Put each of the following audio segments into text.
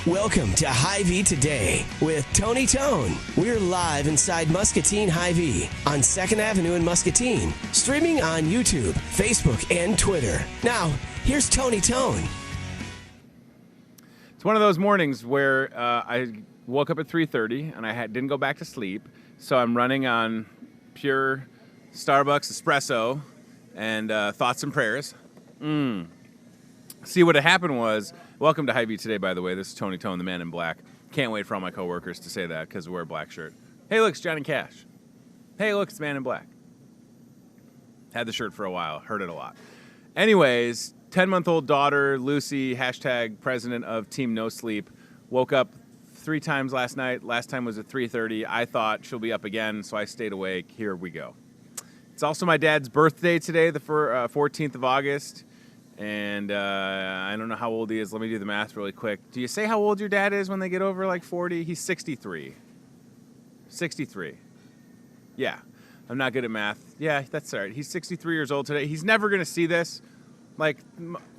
Welcome to Hy-Vee Today with Tony Tone. We're live inside Muscatine Hy-Vee on 2nd Avenue in Muscatine, streaming on YouTube, Facebook, and Twitter. Now, here's Tony Tone. It's one of those mornings where I woke up at 3:30 and I didn't go back to sleep, so I'm running on pure Starbucks espresso and thoughts and prayers. See, what had happened was, welcome to Hy-Vee Today, by the way. This is Tony Tone, the man in black. Can't wait for all my coworkers to say that because I wear a black shirt. Hey, look, it's Johnny Cash. Hey, look, it's the man in black. Had the shirt for a while, heard it a lot. Anyways, 10-month-old daughter, Lucy, hashtag president of Team No Sleep, woke up 3 times last night. Last time was at 3:30. I thought she'll be up again, so I stayed awake. Here we go. It's also my dad's birthday today, the 14th of August. And I don't know how old he is. Let me do the math really quick. Do you say how old your dad is when they get over like 40? He's 63. 63. Yeah. I'm not good at math. Yeah, that's all right. He's 63 years old today. He's never going to see this. Like,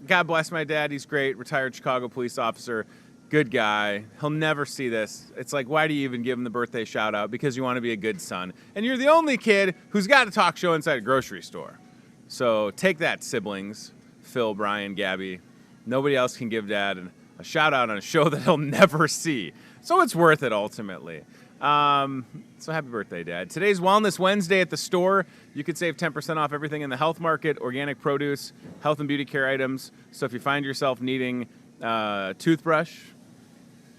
God bless my dad. He's great. Retired Chicago police officer. Good guy. He'll never see this. It's like, why do you even give him the birthday shout out? Because you want to be a good son. And you're the only kid who's got a talk show inside a grocery store. So take that, siblings. Phil, Brian, Gabby. Nobody else can give Dad a shout out on a show that he'll never see. So it's worth it ultimately. So happy birthday, Dad. Today's Wellness Wednesday at the store. You could save 10% off everything in the health market, organic produce, health and beauty care items. So if you find yourself needing toothbrush,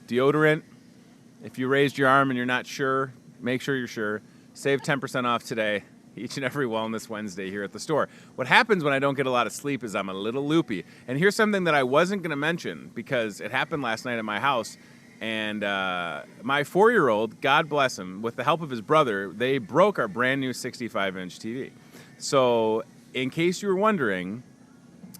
deodorant, if you raised your arm and you're not sure, make sure you're sure. Save 10% off today. Each and every Wellness Wednesday here at the store. What happens when I don't get a lot of sleep is I'm a little loopy. And here's something that I wasn't going to mention because it happened last night at my house. And my 4-year-old, God bless him, with the help of his brother, they broke our brand new 65-inch TV. So in case you were wondering,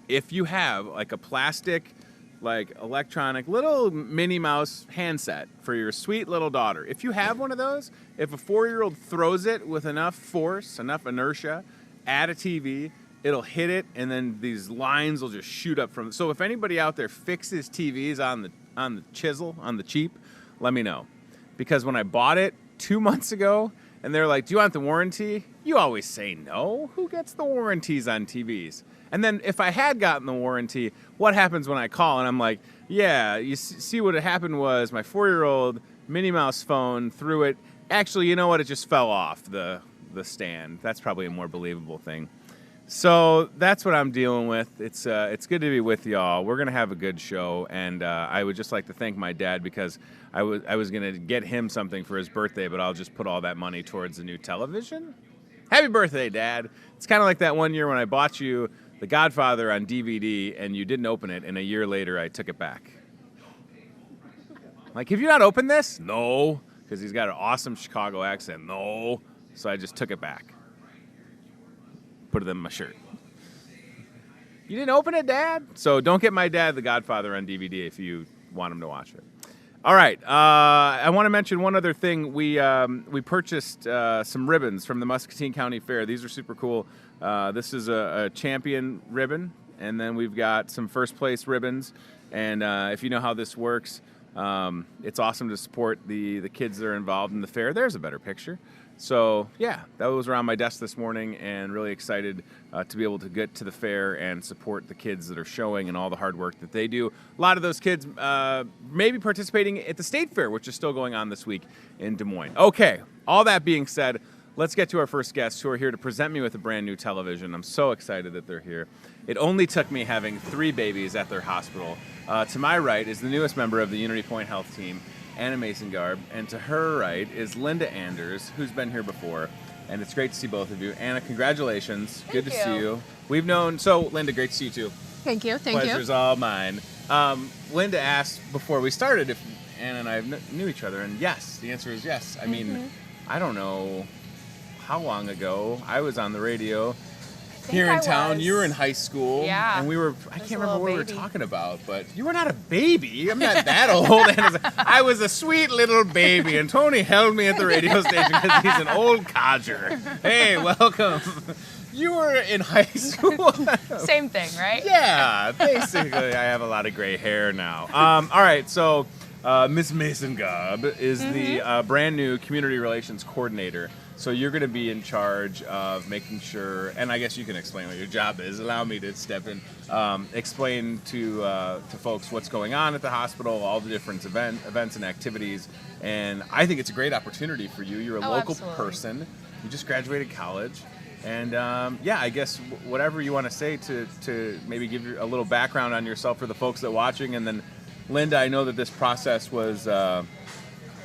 if you have like a plastic, like electronic little Minnie Mouse handset for your sweet little daughter. If you have one of those, if a 4-year-old throws it with enough force, enough inertia at a TV, it'll hit it and then these lines will just shoot up from it. So if anybody out there fixes TVs on the chisel, on the cheap, let me know. Because when I bought it 2 months ago and they're like, do you want the warranty? You always say no. Who gets the warranties on TVs? And then if I had gotten the warranty, what happens when I call? And I'm like, yeah, you see what had happened was my 4-year-old Minnie Mouse phone threw it. Actually, you know what? It just fell off the stand. That's probably a more believable thing. So that's what I'm dealing with. It's good to be with y'all. We're going to have a good show. And I would just like to thank my dad because I was going to get him something for his birthday, but I'll just put all that money towards the new television. Happy birthday, Dad. It's kind of like that one year when I bought you The Godfather on DVD, and you didn't open it, and a year later I took it back. Like, have you not opened this? No, because he's got an awesome Chicago accent. No, so I just took it back. Put it in my shirt. You didn't open it, Dad? So don't get my dad The Godfather on DVD if you want him to watch it. All right, I want to mention one other thing. We purchased some ribbons from the Muscatine County Fair. These are super cool. This is a champion ribbon, and then we've got some first place ribbons. And if you know how this works, it's awesome to support the kids that are involved in the fair. There's a better picture. So, yeah, that was around my desk this morning and really excited to be able to get to the fair and support the kids that are showing and all the hard work that they do. A lot of those kids may be participating at the State Fair, which is still going on this week in Des Moines. Okay, all that being said, let's get to our first guests who are here to present me with a brand new television. I'm so excited that they're here. It only took me having 3 babies at their hospital. To my right is the newest member of the Unity Point Health team, Anna Mason-Garb, and to her right is Linda Anders, who's been here before, and it's great to see both of you. Anna, congratulations. Good to see you. We've known, so Linda, great to see you too. Thank you, thank you. Pleasure's all mine. Linda asked before we started if Anna and I knew each other, and yes, the answer is yes. I mean, I don't know how long ago I was on the radio here in town. You were in high school. Yeah. And I can't remember what we were talking about, but you were not a baby. I'm not that old. And I was a sweet little baby, and Tony held me at the radio station because he's an old codger. Hey, welcome. You were in high school. Same thing, right? Yeah, basically. I have a lot of gray hair now. All right, so Miss Mason Gobb is the brand new community relations coordinator. So you're going to be in charge of making sure, and I guess you can explain what your job is. Allow me to step in. Explain to folks what's going on at the hospital, all the different events and activities. And I think it's a great opportunity for you. You're a local person. You just graduated college. And I guess whatever you want to say to maybe give you a little background on yourself for the folks that are watching. And then, Linda, I know that this process was a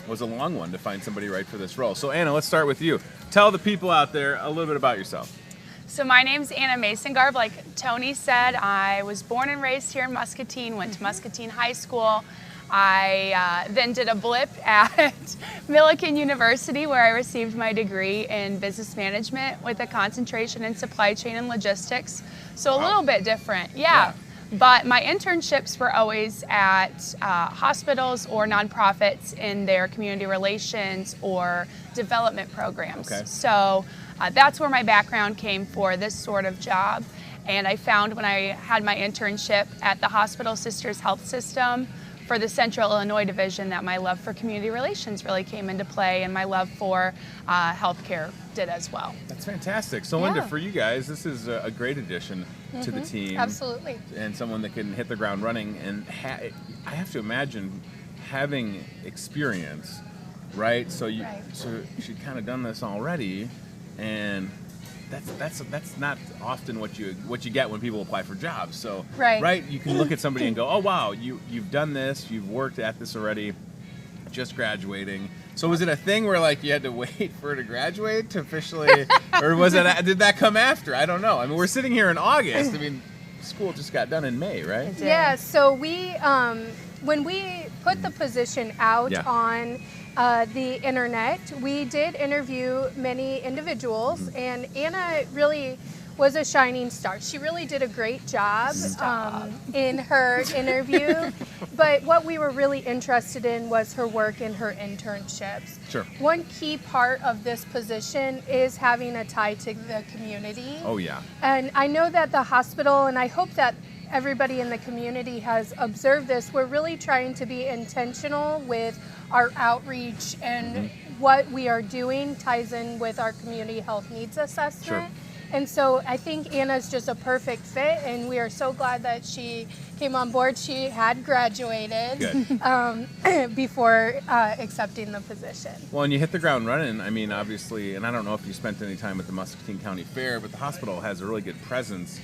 long one to find somebody right for this role. So, Anna, let's start with you. Tell the people out there a little bit about yourself. So my name's Anna Mason Garb. Like Tony said, I was born and raised here in Muscatine, went to Muscatine High School. I then did a blip at Millikan University where I received my degree in business management with a concentration in supply chain and logistics. So a little bit different, yeah. But my internships were always at hospitals or nonprofits in their community relations or development programs. Okay. So that's where my background came for this sort of job. And I found when I had my internship at the Hospital Sisters Health System for the Central Illinois Division that my love for community relations really came into play, and my love for healthcare did as well. That's fantastic. So, Linda, for you guys, this is a great addition to the team. Absolutely. And someone that can hit the ground running. And I have to imagine having experience, right? So she'd kind of done this already, and that's not often what you get when people apply for jobs. So you can look at somebody and go, oh wow, you've done this, you've worked at this already, just graduating. So was it a thing where like you had to wait for her to graduate to officially, or did that come after? I don't know. I mean, we're sitting here in August. I mean, school just got done in May, right? Yeah. So we when we put the position out on the internet, we did interview many individuals, and Anna really was a shining star. She really did a great job in her interview, but what we were really interested in was her work in her internships. Sure. One key part of this position is having a tie to the community. Oh yeah. And I know that the hospital, and I hope that everybody in the community has observed this, we're really trying to be intentional with our outreach, and what we are doing ties in with our community health needs assessment. Sure. And so I think Anna's just a perfect fit, and we are so glad that she came on board. She had graduated before accepting the position. Well, and you hit the ground running. I mean, obviously, and I don't know if you spent any time at the Muscatine County Fair, but the hospital has a really good presence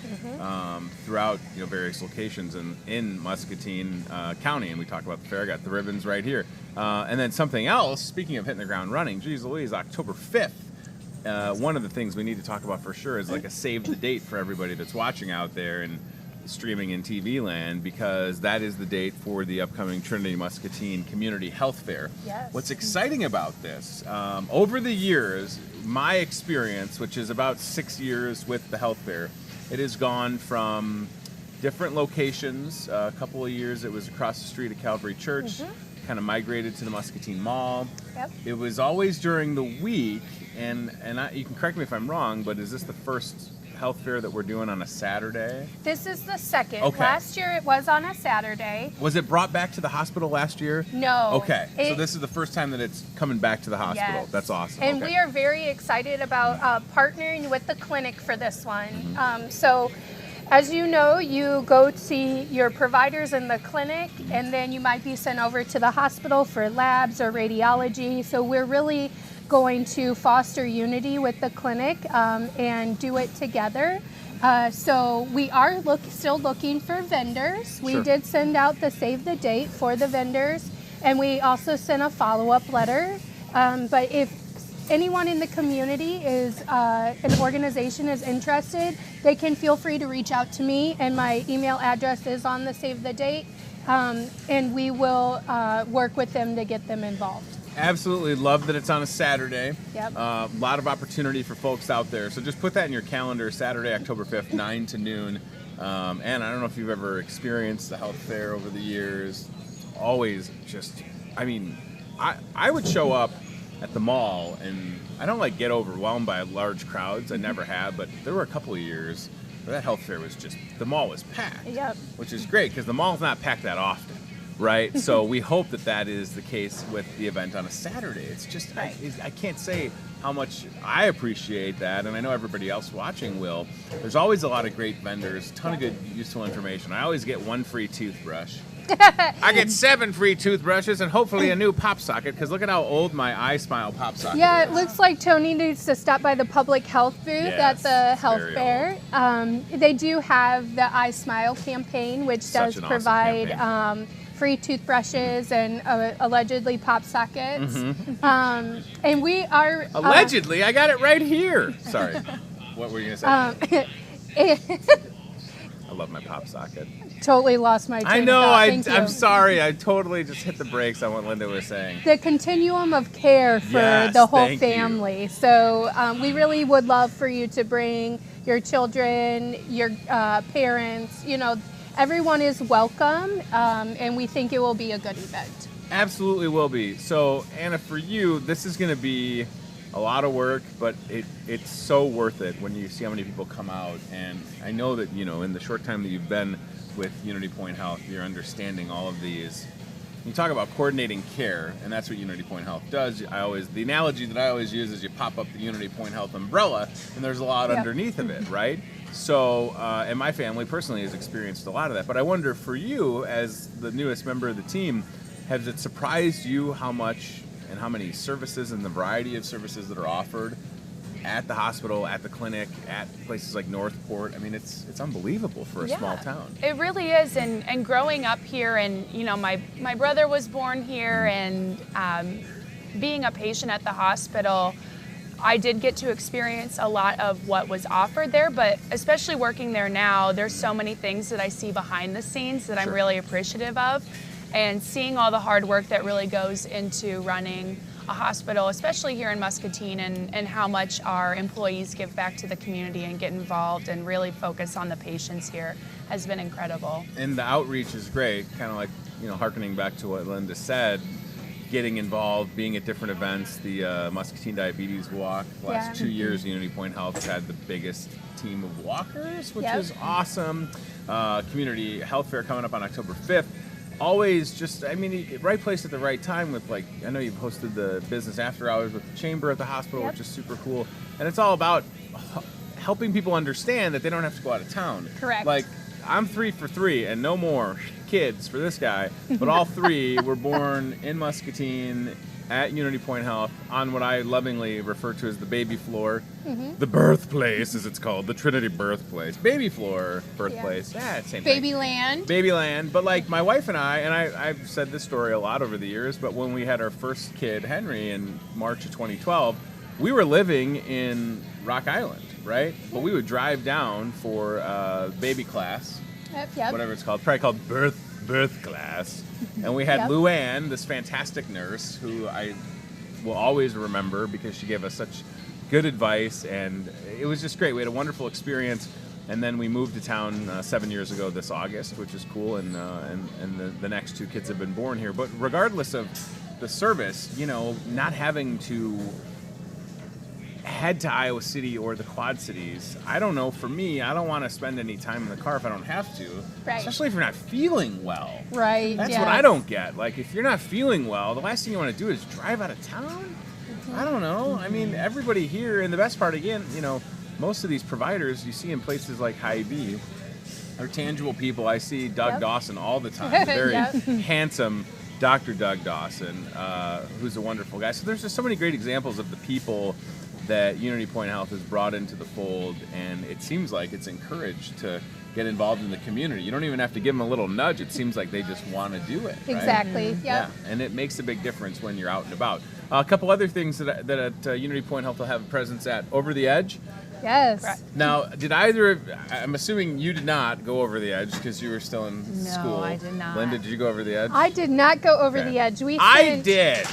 throughout various locations in Muscatine County. And we talk about the fair, got the ribbons right here. And then something else, speaking of hitting the ground running, geez Louise, October 5th. One of the things we need to talk about for sure is like a save the date for everybody that's watching out there and streaming in TV land, because that is the date for the upcoming Trinity Muscatine Community Health Fair. Yes. What's exciting about this, over the years, my experience, which is about 6 years with the health fair, it has gone from different locations. A couple of years it was across the street at Calvary Church, kind of migrated to the Muscatine Mall. Yep. It was always during the week, and you can correct me if I'm wrong, but is this the first health fair that we're doing on a Saturday? This is the second. Okay. Last year it was on a Saturday. Was it brought back to the hospital last year? No. Okay, so this is the first time that it's coming back to the hospital. Yes. That's awesome. And okay. we are very excited about partnering with the clinic for this one. So as you know, you go see your providers in the clinic, and then you might be sent over to the hospital for labs or radiology. So we're really going to foster unity with the clinic and do it together. So we are still looking for vendors. We did send out the save the date for the vendors, and we also sent a follow-up letter. But if anyone in the community is an organization is interested, they can feel free to reach out to me, and my email address is on the save the date, and we will work with them to get them involved. Absolutely love that it's on a Saturday. Yep. A lot of opportunity for folks out there. So just put that in your calendar, Saturday, October 5th, 9 to noon. And I don't know if you've ever experienced the health fair over the years. Always just, I mean, I would show up at the mall, and I don't like get overwhelmed by large crowds. I never have, but there were a couple of years where that health fair was just, the mall was packed. Yep. Which is great, because the mall's not packed that often. right? So we hope that is the case with the event on a Saturday. It's just, I can't say how much I appreciate that, and I know everybody else watching will. There's always a lot of great vendors, a ton of good, useful information. I always get 1 free toothbrush. I get 7 free toothbrushes and hopefully a new pop socket, because look at how old my iSmile pop socket Yeah, is. it looks like Tony needs to stop by the public health booth at the health fair. They do have the iSmile campaign, which does provide free toothbrushes and allegedly pop sockets. And we are... allegedly? I got it right here. Sorry. What were you going to say? I love my pop socket. Totally lost my train I know, of thought. I'm sorry. I totally just hit the brakes on what Linda was saying. The continuum of care for the whole family. So we really would love for you to bring your children, your parents, everyone is welcome, and we think it will be a good event. Absolutely will be. So, Anna, for you, this is going to be a lot of work, but it's so worth it when you see how many people come out. And I know that, in the short time that you've been with Unity Point Health, you're understanding all of these. You talk about coordinating care, and that's what Unity Point Health does. The analogy that I always use is you pop up the Unity Point Health umbrella, and there's a lot underneath of it, right? So, and my family personally has experienced a lot of that. But I wonder, for you, as the newest member of the team, has it surprised you how much and how many services and the variety of services that are offered at the hospital, at the clinic, at places like Northport? I mean, it's unbelievable for a small town. It really is. And growing up here, and my brother was born here, and being a patient at the hospital, I did get to experience a lot of what was offered there, but especially working there now, there's so many things that I see behind the scenes that I'm really appreciative of, and seeing all the hard work that really goes into running a hospital, especially here in Muscatine, and how much our employees give back to the community and get involved and really focus on the patients here has been incredible. And the outreach is great, kind of like, hearkening back to what Linda said, getting involved, being at different events, the Muscatine Diabetes Walk. The last 2 years, Unity Point Health has had the biggest team of walkers, which is awesome. Community health fair coming up on October 5th. Always just, right place at the right time with, I know you've hosted the business after hours with the chamber at the hospital, which is super cool. And it's all about helping people understand that they don't have to go out of town. Correct. I'm 3 for 3 and no more kids for this guy, but all 3 were born in Muscatine at Unity Point Health on what I lovingly refer to as the baby floor, the birthplace, as it's called, the Trinity birthplace, baby floor birthplace. Same thing. Babyland. But my wife and I've said this story a lot over the years, but when we had our first kid, Henry, in March of 2012, we were living in Rock Island, right? But we would drive down for baby class, whatever it's called, probably called birth class. And we had Luann, this fantastic nurse, who I will always remember because she gave us such good advice, and it was just great. We had a wonderful experience, and then we moved to town 7 years ago this August, which is cool, and the next 2 kids have been born here. But regardless of the service, not having to head to Iowa City or the Quad Cities, I don't know, for me, I don't want to spend any time in the car if I don't have to, especially if you're not feeling well. Right. That's what I don't get. If you're not feeling well, the last thing you want to do is drive out of town? I don't know. Everybody here, and the best part, again, most of these providers you see in places like Hy-Vee are tangible people. I see Doug Dawson all the time, very handsome Dr. Doug Dawson, who's a wonderful guy. So there's just so many great examples of the people that Unity Point Health has brought into the fold, and it seems like it's encouraged to get involved in the community. You don't even have to give them a little nudge. It seems like they just want to do it. Right? Exactly. Yeah, and it makes a big difference when you're out and about. A couple other things that at Unity Point Health will have a presence at Over the Edge. Yes. Now, I'm assuming you did not go over the edge because you were still in school. No, I did not. Linda, did you go over the edge? I did not go over the edge. I did.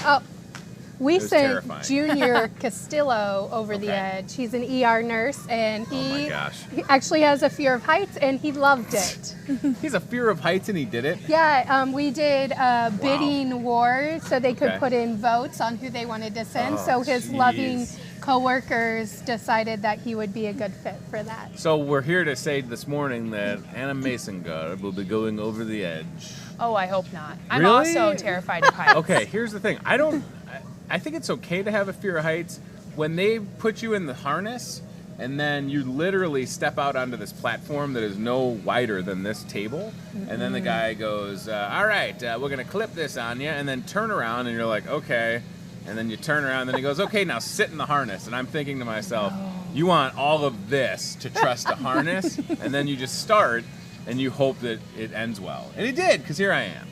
We sent terrifying. Junior Castillo over the edge. He's an ER nurse, and he actually has a fear of heights, and he loved it. He's a fear of heights, and he did it? Yeah, we did a bidding war so they could put in votes on who they wanted to send. So his loving coworkers decided that he would be a good fit for that. So we're here to say this morning that Anna Mason will be going over the edge. Oh, I hope not. I'm Really? also terrified of heights. Okay, here's the thing. I think it's okay to have a fear of heights when they put you in the harness and then you literally step out onto this platform that is no wider than this table. And then the guy goes, all right, we're going to clip this on you, and then turn around, and you're like, okay. And then you turn around, and then he goes, okay, now sit in the harness. And I'm thinking to myself, you want all of this to trust a harness, and then you just start, and you hope that it ends well. And it did, because here I am.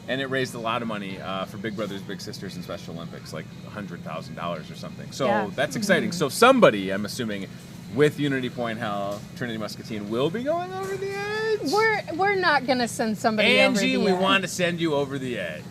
And it raised a lot of money for Big Brothers Big Sisters and Special Olympics, like $100,000 or something. So that's exciting. So somebody, I'm assuming, with Unity Point Health, Trinity Muscatine, will be going over the edge. We're not going to send somebody over the Angie, edge. we want to send you over the edge.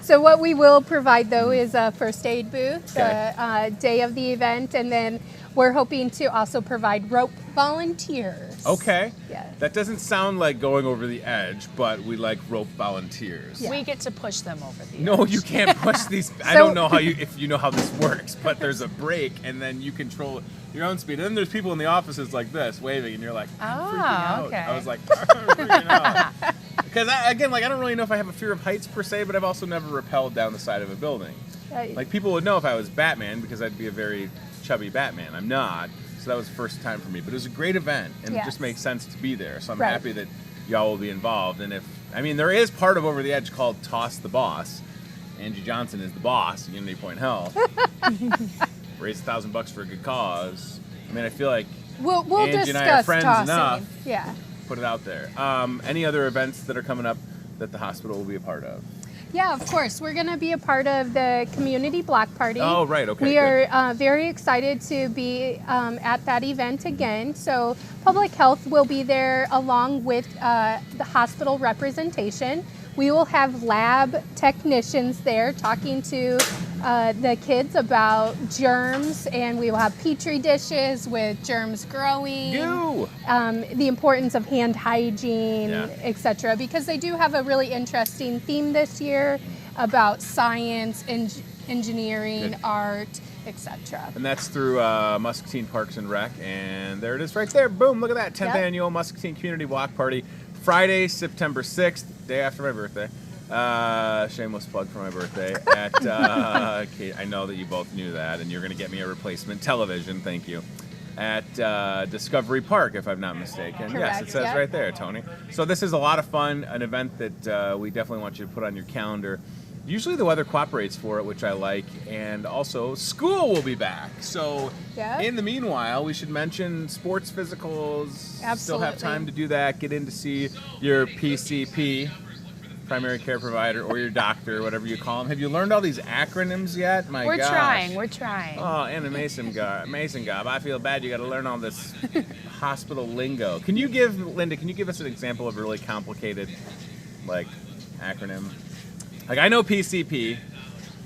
So what we will provide, though, is a first aid booth Okay. the day of the event, and then we're hoping to also provide rope volunteers. Okay. Yes. That doesn't sound like going over the edge, but we like rope volunteers. Yeah. We get to push them over the No, edge. you can't push these. I So- don't know if you know how this works, but there's a brake, and then you control your own speed. And then there's people in the offices like this waving, and you're like, I'm freaking out. okay. I was like, I'm freaking out. Because I don't really know if I have a fear of heights per se, but I've also never rappelled down the side of a building. Like, people would know if I was Batman, because I'd be a very chubby Batman. I'm not. So that was the first time for me. But it was a great event, and it just makes sense to be there. So I'm Right. happy that y'all will be involved. And there is part of Over the Edge called Toss the Boss. Angie Johnson is the boss at Unity Point Health. Raise $1,000 for a good cause. I mean, I feel like We'll Angie discuss and I are friends tossing. enough. Yeah. Put it out there. Any other events that are coming up that the hospital will be a part of? Yeah, of course. We're going to be a part of the community block party. Oh, right. Okay. We good. are very excited to be at that event again. So public health will be there along with the hospital representation. We will have lab technicians there talking to the kids about germs, and we will have petri dishes with germs growing. You. The importance of hand hygiene, Yeah. etc. Because they do have a really interesting theme this year about science, engineering, Good. art, etc. And that's through Muscatine Parks and Rec. And there it is right there. Boom. Look at that. 10th Yep. annual Muscatine Community Block Party. Friday, September 6th, day after my birthday. Shameless plug for my birthday. I know that you both knew that, and you're going to get me a replacement television. Thank you. At Discovery Park, if I'm not mistaken. Yes, it Correct, says yep. right there, Tony. So this is a lot of fun, an event that we definitely want you to put on your calendar. Usually the weather cooperates for it, which I like, and also school will be back. So Yeah. in the meanwhile, we should mention sports physicals. Still have Absolutely. time to do that. Get in to see your PCP, primary care provider, or your doctor, whatever you call them. Have you learned all these acronyms yet? My We're gosh. trying. We're trying. Oh, and a Mason Gob. I feel bad. You got to learn all this hospital lingo. Linda, can you give us an example of a really complicated, acronym? Like, I know PCP,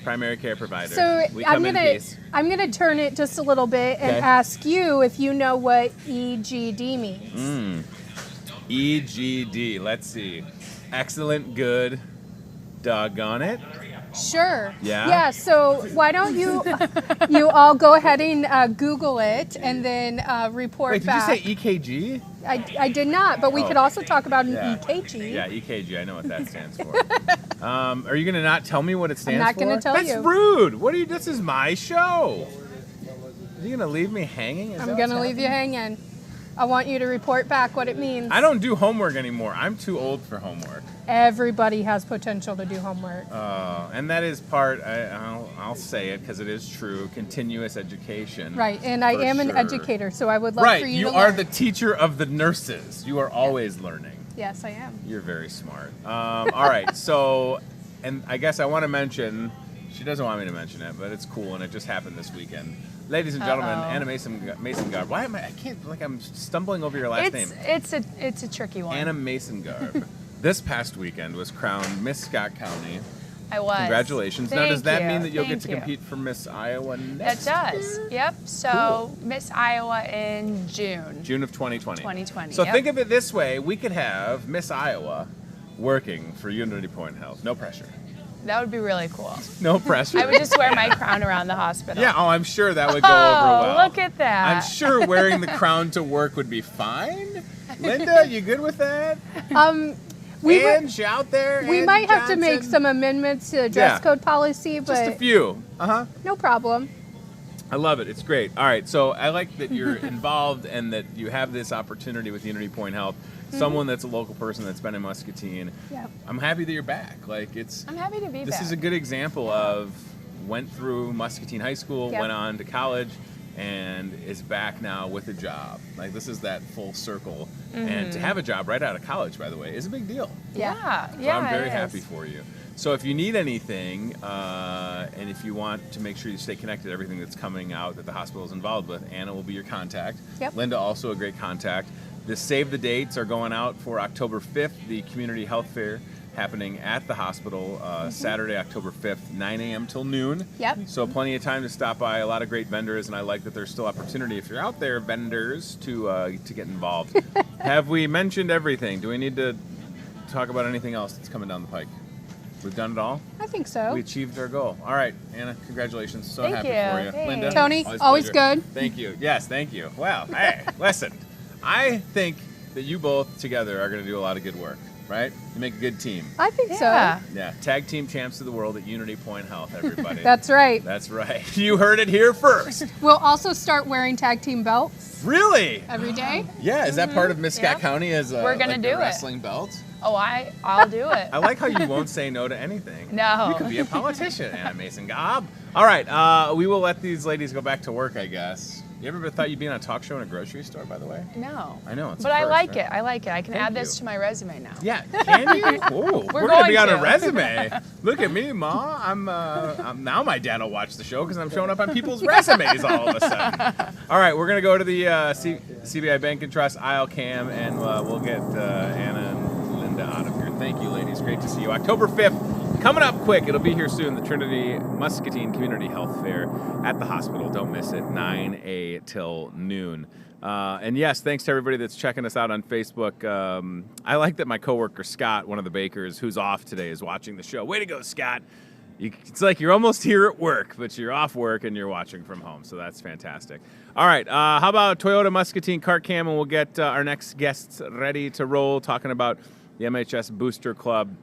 primary care provider. So we I'm come in gonna peace. turn it just a little bit and Okay. ask you if you know what EGD means. EGD. Let's see. Excellent, good, doggone it. Sure. Yeah? Yeah. So why don't you all go ahead and Google it and then report Wait, did back. you say EKG? I did not, but we Oh. could also talk about an Yeah. EKG. Yeah, EKG. I know what that stands for. Are you going to not tell me what it stands not for? gonna tell That's you. rude. This is my show. Are you going to leave me hanging? I'm going to leave you hanging. I want you to report back what it means. I don't do homework anymore. I'm too old for homework. Everybody has potential to do homework. And that is part, I'll say it because it is true, continuous education. Right, and I for am an sure. educator, so I would love Right, for you you to are learn. the teacher of the nurses. You are always learning. Yes, I am. You're very smart. All right, so, and I guess I want to mention, she doesn't want me to mention it, but it's cool, and it just happened this weekend. Ladies and gentlemen, Anna Mason Garb. Why am I can't, I'm stumbling over your last name. It's a tricky one. Anna Mason Garb. This past weekend was crowned Miss Scott County. I was. Congratulations. Now, Thank does that you. mean that you'll Thank get to you. compete for Miss Iowa That next does. year? Yep. So Miss Iowa in June. June of 2020. 2020, So yep. think of it this way. We could have Miss Iowa working for Unity Point Health. No pressure. That would be really cool. No pressure. I would just wear my crown around the hospital. Yeah, I'm sure that would go over Oh, well. look at that. I'm sure wearing the crown to work would be fine. Linda, you good with that? Ange out there. We Ange might have to make Johnson. some amendments to the dress code policy, but Just a few. no problem. I love it. It's great. All right, so I like that you're involved and that you have this opportunity with Unity Point Health. Someone that's a local person that's been in Muscatine. Yeah. I'm happy that you're back. I'm happy to be back. This is a good example of went through Muscatine High School, Yep. went on to college, and is back now with a job. Like, this is that full circle. And to have a job right out of college, by the way, is a big deal. Yeah. So Yeah. I'm very it happy is. for you. So if you need anything, and if you want to make sure you stay connected to everything that's coming out that the hospital is involved with, Anna will be your contact. Yep. Linda, also a great contact. The save the dates are going out for October 5th, the community health fair happening at the hospital, Saturday, October 5th, 9 a.m. till noon. Yep. So plenty of time to stop by. A lot of great vendors, and I like that there's still opportunity if you're out there, vendors, to get involved. Have we mentioned everything? Do we need to talk about anything else that's coming down the pike? We've done it all. I think so. We achieved our goal. All right, Anna, congratulations. So Thank happy you. for you. Thanks. Linda, Tony, a always pleasure. good. Thank you. Yes, thank you. Well, hey, listen, I think that you both together are going to do a lot of good work, right? You make a good team. I think Yeah. Yeah, tag team champs of the world at Unity Point Health, everybody. so. That's right. That's right. You heard it here first. We'll also start wearing tag team belts Really? every day. Yeah, is that part of Muscat Yeah. County as a, We're gonna like do a it. wrestling belt? Oh, I'll do it. I like how you won't say no to anything. No. You could be a politician, Anna Mason Gobb. All right, we will let these ladies go back to work, I guess. You ever thought you'd be on a talk show in a grocery store, by the way? No. I know, it's a But I first, like right? it. I like it. I can Thank add this you. to my resume now. Yeah, can you? Ooh, we're gonna be going on a to. resume. Look at me, Ma. I'm now my dad will watch the show because I'm showing up on people's resumes all of a sudden. All right, we're gonna go to the CBI Bank and Trust aisle cam, and we'll get Anna and Linda out of here. Thank you, ladies. Great to see you. October 5th. Coming up quick, it'll be here soon, the Trinity Muscatine Community Health Fair at the hospital. Don't miss it, 9 till noon. And yes, thanks to everybody that's checking us out on Facebook. I like that my coworker Scott, one of the bakers who's off today, is watching the show. Way to go, Scott. It's like you're almost here at work, but you're off work and you're watching from home, so that's fantastic. All right, how about Toyota Muscatine Cart Cam, and we'll get our next guests ready to roll, talking about the MHS Booster Club.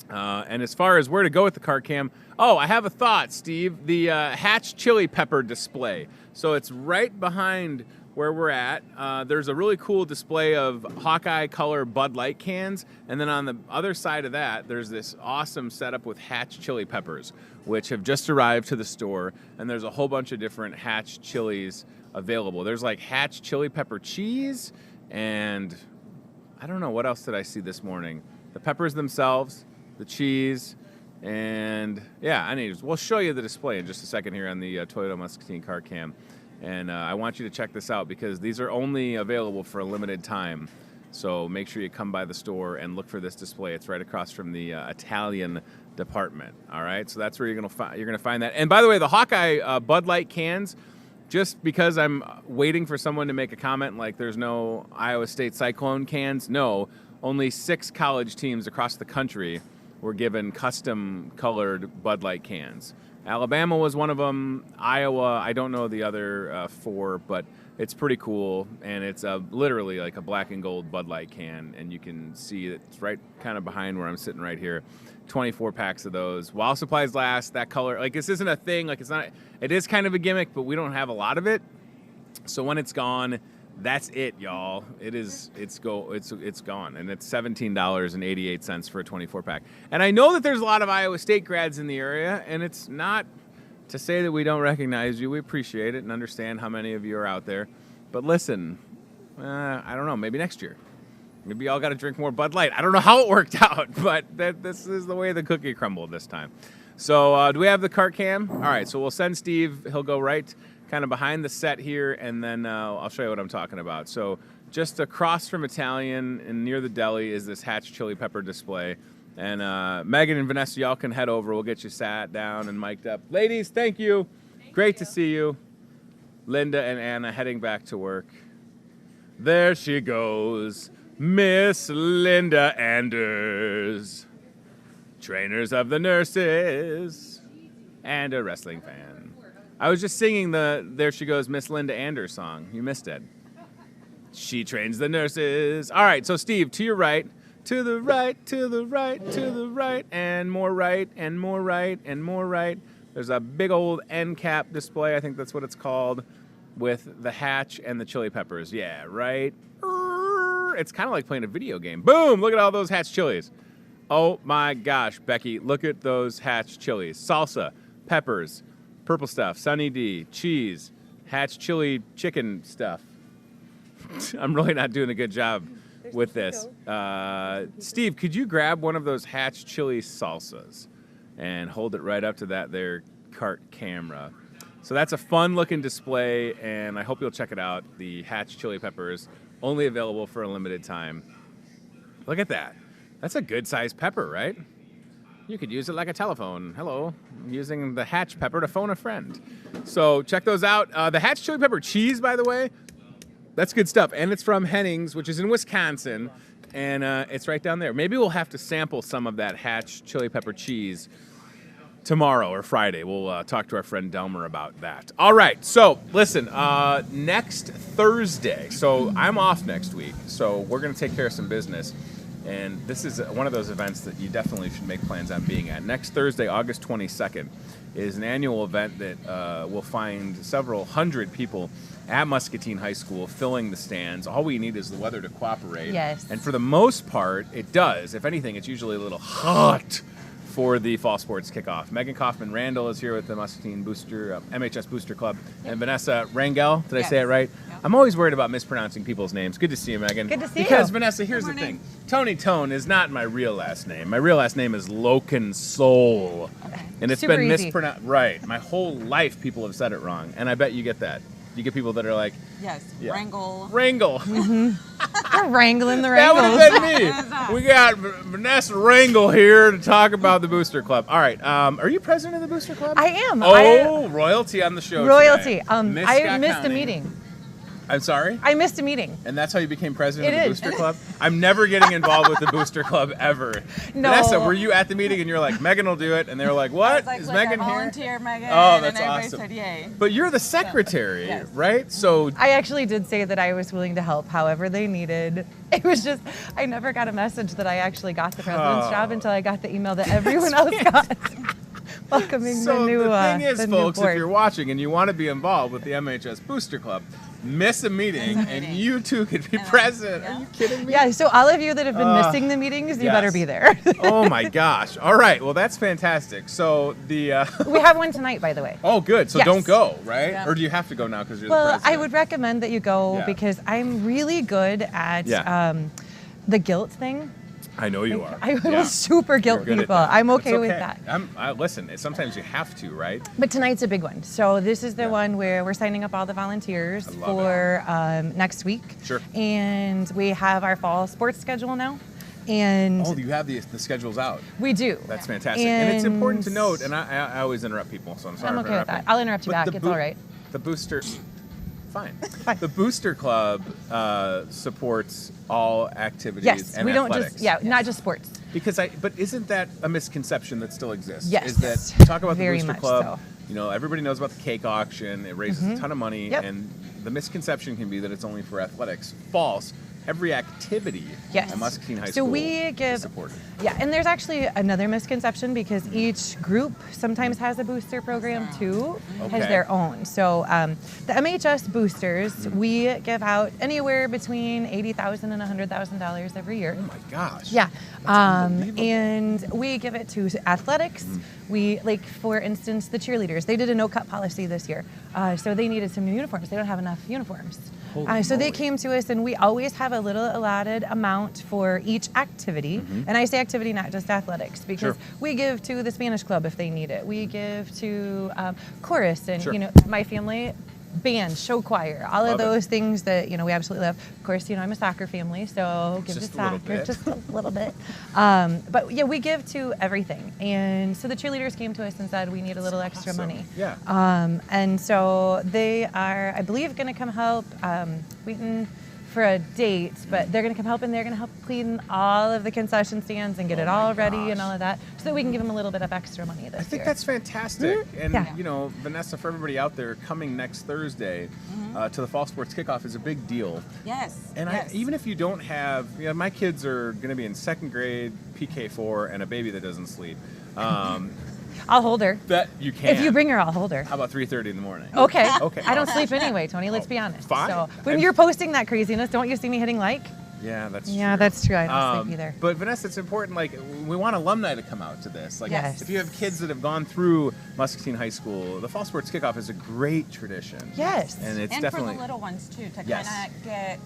And as far as where to go with the cart cam, I have a thought, Steve. The Hatch chili pepper display. So it's right behind where we're at. There's a really cool display of Hawkeye color Bud Light cans. And then on the other side of that, there's this awesome setup with Hatch chili peppers, which have just arrived to the store. And there's a whole bunch of different Hatch chilies available. There's like Hatch chili pepper cheese, and I don't know, what else did I see this morning? The peppers themselves, the cheese, and yeah, we'll show you the display in just a second here on the Toyota Muscatine Cart Cam. And I want you to check this out because these are only available for a limited time. So make sure you come by the store and look for this display. It's right across from the Italian department. All right, so that's where you're gonna find that. And by the way, the Hawkeye Bud Light cans, just because I'm waiting for someone to make a comment like there's no Iowa State Cyclone cans, no, only 6 college teams across the country were given custom colored Bud Light cans. Alabama was one of them. Iowa, I don't know the other 4, but it's pretty cool. And it's literally like a black and gold Bud Light can. And you can see it's right kind of behind where I'm sitting right here. 24 packs of those. While supplies last, that color, like this isn't a thing. Like it is kind of a gimmick, but we don't have a lot of it. So when it's gone, that's it, y'all. It's gone, and it's $17.88 for a 24-pack. And I know that there's a lot of Iowa State grads in the area, and it's not to say that we don't recognize you. We appreciate it and understand how many of you are out there. But listen, I don't know, maybe next year. Maybe y'all got to drink more Bud Light. I don't know how it worked out, but this is the way the cookie crumbled this time. So do we have the cart cam? All right, so we'll send Steve. He'll go right kind of behind the set here, and then I'll show you what I'm talking about. So just across from Italian and near the deli is this Hatch chili pepper display. And Megan and Vanessa, y'all can head over. We'll get you sat down and mic'd up. Ladies, thank you. Great to see you. Linda and Anna heading back to work. There she goes, Miss Linda Anders. Trainers of the nurses and a wrestling fan. I was just singing the There She Goes, Miss Linda Anders song. You missed it. She trains the nurses. All right, so Steve, to your right, to the right, to the right, to the right, and more right, and more right, and more right. There's a big old end cap display, I think that's what it's called, with the hatch and the chili peppers. Yeah, right. It's kind of like playing a video game. Boom! Look at all those hatch chilies. Oh my gosh, Becky, look at those hatch chilies. Salsa, peppers, purple stuff, Sunny D, cheese, hatch chili chicken stuff. I'm really not doing a good job with this. Steve, could you grab one of those hatch chili salsas and hold it right up to that there cart camera? So that's a fun looking display, and I hope you'll check it out. The hatch chili peppers, only available for a limited time. Look at that. That's a good sized pepper, right? You could use it like a telephone. Hello, I'm using the hatch pepper to phone a friend. So check those out. The hatch chili pepper cheese, by the way, that's good stuff. And it's from Henning's, which is in Wisconsin. And it's right down there. Maybe we'll have to sample some of that hatch chili pepper cheese tomorrow or Friday. We'll talk to our friend Delmer about that. All right. So listen, next Thursday. So I'm off next week. So we're going to take care of some business. And this is one of those events that you definitely should make plans on being at. Next Thursday, August 22nd, is an annual event that will find several hundred people at Muscatine High School filling the stands. All we need is the weather to cooperate. Yes. And for the most part, it does. If anything, it's usually a little hot for the fall sports kickoff. Megan Kaufman-Randall is here with the Muscatine Booster, MHS Booster Club, and Vanessa Rangel. Did I say it right? Yep. I'm always worried about mispronouncing people's names. Good to see you, Megan. Good to see you. Because, Vanessa, here's the thing. Tony Tone is not my real last name. My real last name is Loken Soul. And it's Super been easy. mispronounced. Right. My whole life, people have said it wrong. And I bet you get that. You get people that are like, Yes, yeah. Wrangle. Wrangle. We're wrangling the That would wrangles. have been me. We got Vanessa Wrangle here to talk about the Booster Club. All right. Are you president of the Booster Club? I am. Oh, royalty on the show Royalty. today. I Scott missed a County. meeting. I'm sorry? I missed a meeting. And that's how you became president of It the is. Booster Club? I'm never getting involved with the Booster Club ever. No. Vanessa, were you at the meeting and you're like, Megan will do it? And they were like, what? I was like, Is look, Megan I here? volunteer, Megan. Oh, that's and everybody awesome. said yay. But you're the secretary, Yes. right? So I actually did say that I was willing to help however they needed. It was just, I never got a message that I actually got the president's job until I got the email that everyone else got. Welcoming So the new the thing is, the new folks, if board. you're watching and you want to be involved with the MHS Booster Club, miss a meeting and you too could be president. Are you kidding me? Yeah, so all of you that have been missing the meetings, you better yes. be there. Oh my gosh. All right. Well, that's fantastic. So the We have one tonight, by the way. oh, good. So Yes. don't go, right? Yeah. Or do you have to go now because you're the Well, president? I would recommend that you go Yeah. because I'm really good at the guilt thing. I know you are. I will Yeah. super guilt You're good at people. that. I'm okay It's with that. Listen, sometimes you have to, right? But tonight's a big one. So this is the Yeah. one where we're signing up all the volunteers I love for next week. Sure. And we have our fall sports schedule now. And Oh, you have the schedules out. we do. That's fantastic. And it's important to And- note, and I always interrupt people, so I'm sorry I'm for okay with interrupting. that. I'll interrupt you But back. the It's all right. The booster, fine. Fine. The Booster Club supports all activities Yes, and we don't athletics. just, not just sports. But isn't that a misconception that still exists? Yes. Is that talk about Very the Booster much Club? so. You know, everybody knows about the cake auction. It raises a ton of money, Yep. and the misconception can be that it's only for athletics. False. Every activity Yes. at Muscatine High So School we give- is supported. Yeah, and there's actually another misconception because each group sometimes has a booster program too, has Okay. their own. So the MHS boosters, we give out anywhere between $80,000 and $100,000 every year. Oh my gosh. Yeah, unbelievable. and we give it to athletics. We, like, for instance, the cheerleaders. They did a no-cut policy this year, so they needed some new uniforms. They don't have enough uniforms. Holy So they moly. came to us, and we always have a little allotted amount for each activity. And I say activity, not just athletics, because Sure. we give to the Spanish club if they need it. We give to chorus, and Sure. my family. Band, show choir, all Love of it. those things that we absolutely love. Of course, I'm a soccer family, so give Just to a little soccer bit. just a little bit. But yeah, we give to everything, and so the cheerleaders came to us and said we need a little extra awesome. money. Yeah. And so they are, I believe, going to come help Wheaton for a date, but they're going to come help, and they're going to help clean all of the concession stands and get it all ready and all of that, so that we can give them a little bit of extra money this year. I think that's fantastic. And, Yeah. you know, Vanessa, for everybody out there, coming next Thursday to the Fall Sports Kickoff is a big deal. Yes. And yes. even if you don't have, my kids are going to be in 2nd grade, PK4, and a baby that doesn't sleep. I'll hold her. That you can. If you bring her, I'll hold her. How about 3:30 in the morning? Okay. Okay. I don't sleep anyway, Tony. Let's be honest. Fine. So when you're posting that craziness, don't you see me hitting like? Yeah, that's Yeah, true. that's true. I don't sleep either. But Vanessa, it's important. Like, we want alumni to come out to this. Like, Yes. if you have kids that have gone through Muscatine High School, the Fall Sports Kickoff is a great tradition. Yes. And it's and definitely for the little ones too, to Yes. kind of get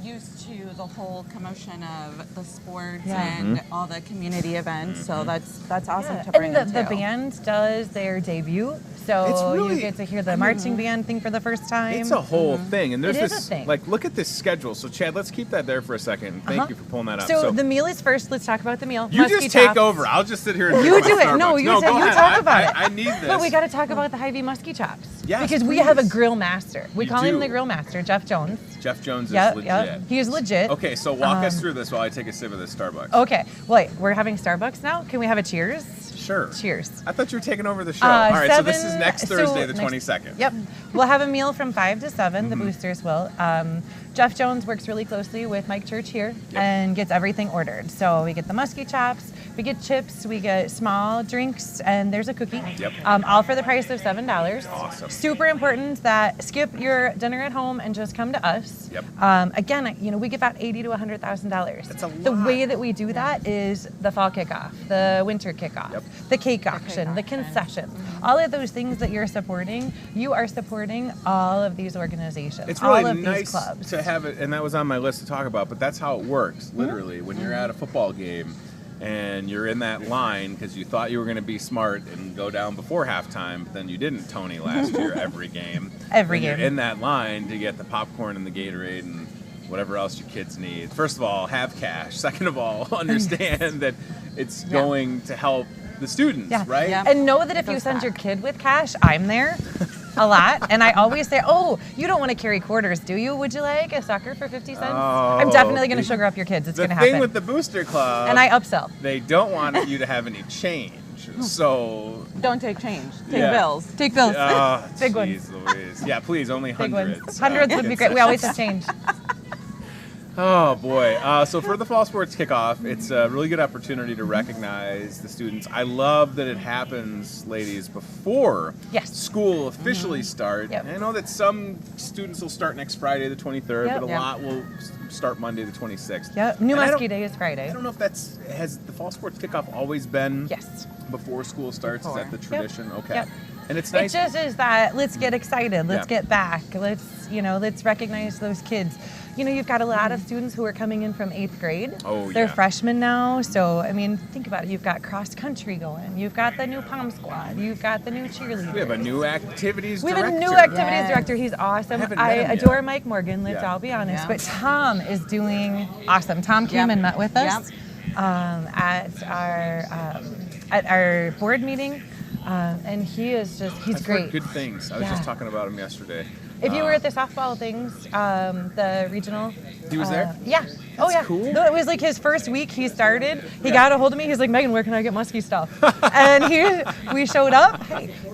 used to the whole commotion of the sports Yeah. and all the community events. So that's awesome Yeah. to bring And the them to. band does their debut, It's so really- you get to hear the marching band thing for the first time. It's a whole thing, and there's It is this a thing. like, look at this schedule. So Chad, let's keep that there for a second. Thank you for pulling that up. So the meal is first. Let's talk about the meal. you Muskie just take chops. over. I'll just sit here and You drink do my it. No, Starbucks. you go ahead. talk about it. I need this. But we got to talk about the Hy-Vee muskie chops. Yes, because we have a please. grill master. We You call him do. the grill master, Jeff Jones. Jeff Jones is Yep, legit. yep. He is legit. Okay, so walk us through this while I take a sip of this Starbucks. Okay. Wait, we're having Starbucks now. Can we have a cheers? Sure. Cheers. I thought you were taking over the show. All right, so this is next Thursday, the 22nd. Yep. We'll have a meal from 5 to 7. The boosters will. Jeff Jones works really closely with Mike Church here and gets everything ordered. So we get the muskie chops, we get chips, we get small drinks, and there's a cookie. Yep. All for the price of $7. Awesome. Super important that skip your dinner at home and just come to us. Yep. Again, we give out $80,000 to $100,000. That's a The lot. way that we do that is the fall kickoff, the winter kickoff, Yep. the cake auction, the concession. All of those things that you're supporting, you are supporting all of these organizations, It's really all of nice these clubs. to have it, and that was on my list to talk about, but that's how it works, literally. When you're at a football game and you're in that line because you thought you were going to be smart and go down before halftime, but then you didn't, Tony, last year, every game. Every When game. You're in that line to get the popcorn and the Gatorade and whatever else your kids need. First of all, have cash. Second of all, understand that it's going to help the students, Yeah. right? Yeah. And know that if you Goes send back. your kid with cash, I'm there a lot. And I always say, oh, you don't want to carry quarters, do you? Would you like a sucker for 50 cents? I'm definitely going to sugar up your kids. It's The going to thing happen. with the Booster Club, And I upsell. they don't want you to have any change. So Don't take change. Take Yeah. bills. Take bills. Oh, Big jeez Louise. Yeah, please, only Big hundreds. ones. Hundreds would be great. We always have change. Oh, boy. So for the Fall Sports Kickoff, it's a really good opportunity to recognize the students. I love that it happens, ladies, before Yes. school officially start. Yep. And I know that some students will start next Friday, the 23rd, Yep. but a Yep. lot will start Monday, the 26th. Yep. New And I Muskie don't- Day is Friday. I don't know if has the Fall Sports Kickoff always been Yes. before school starts? Is that the Before. tradition? Okay. Yep. And it's It nice. just is that let's get excited, let's Yeah. get back, let's recognize those kids. You've got a lot of students who are coming in from 8th grade. Oh, They're yeah. freshmen now, so think about it. You've got cross country going, you've got the new pom squad, you've got the new cheerleaders. We have a new activities We have director. a new activities Yes. director. He's awesome. Haven't I met him yet. adore Mike Morgan. Let's Yeah. all be honest. Yeah. But Tom is doing awesome. Tom came Yep. and met with us at our board meeting, and he's I've great. heard good things. I was Yeah. just talking about him yesterday. If you were at the softball things, the regional. He was there? Yeah. Oh yeah. cool. No, it was like his first week he started. He got a hold of me. He's like, Megan, where can I get muskie stuff? And we showed up.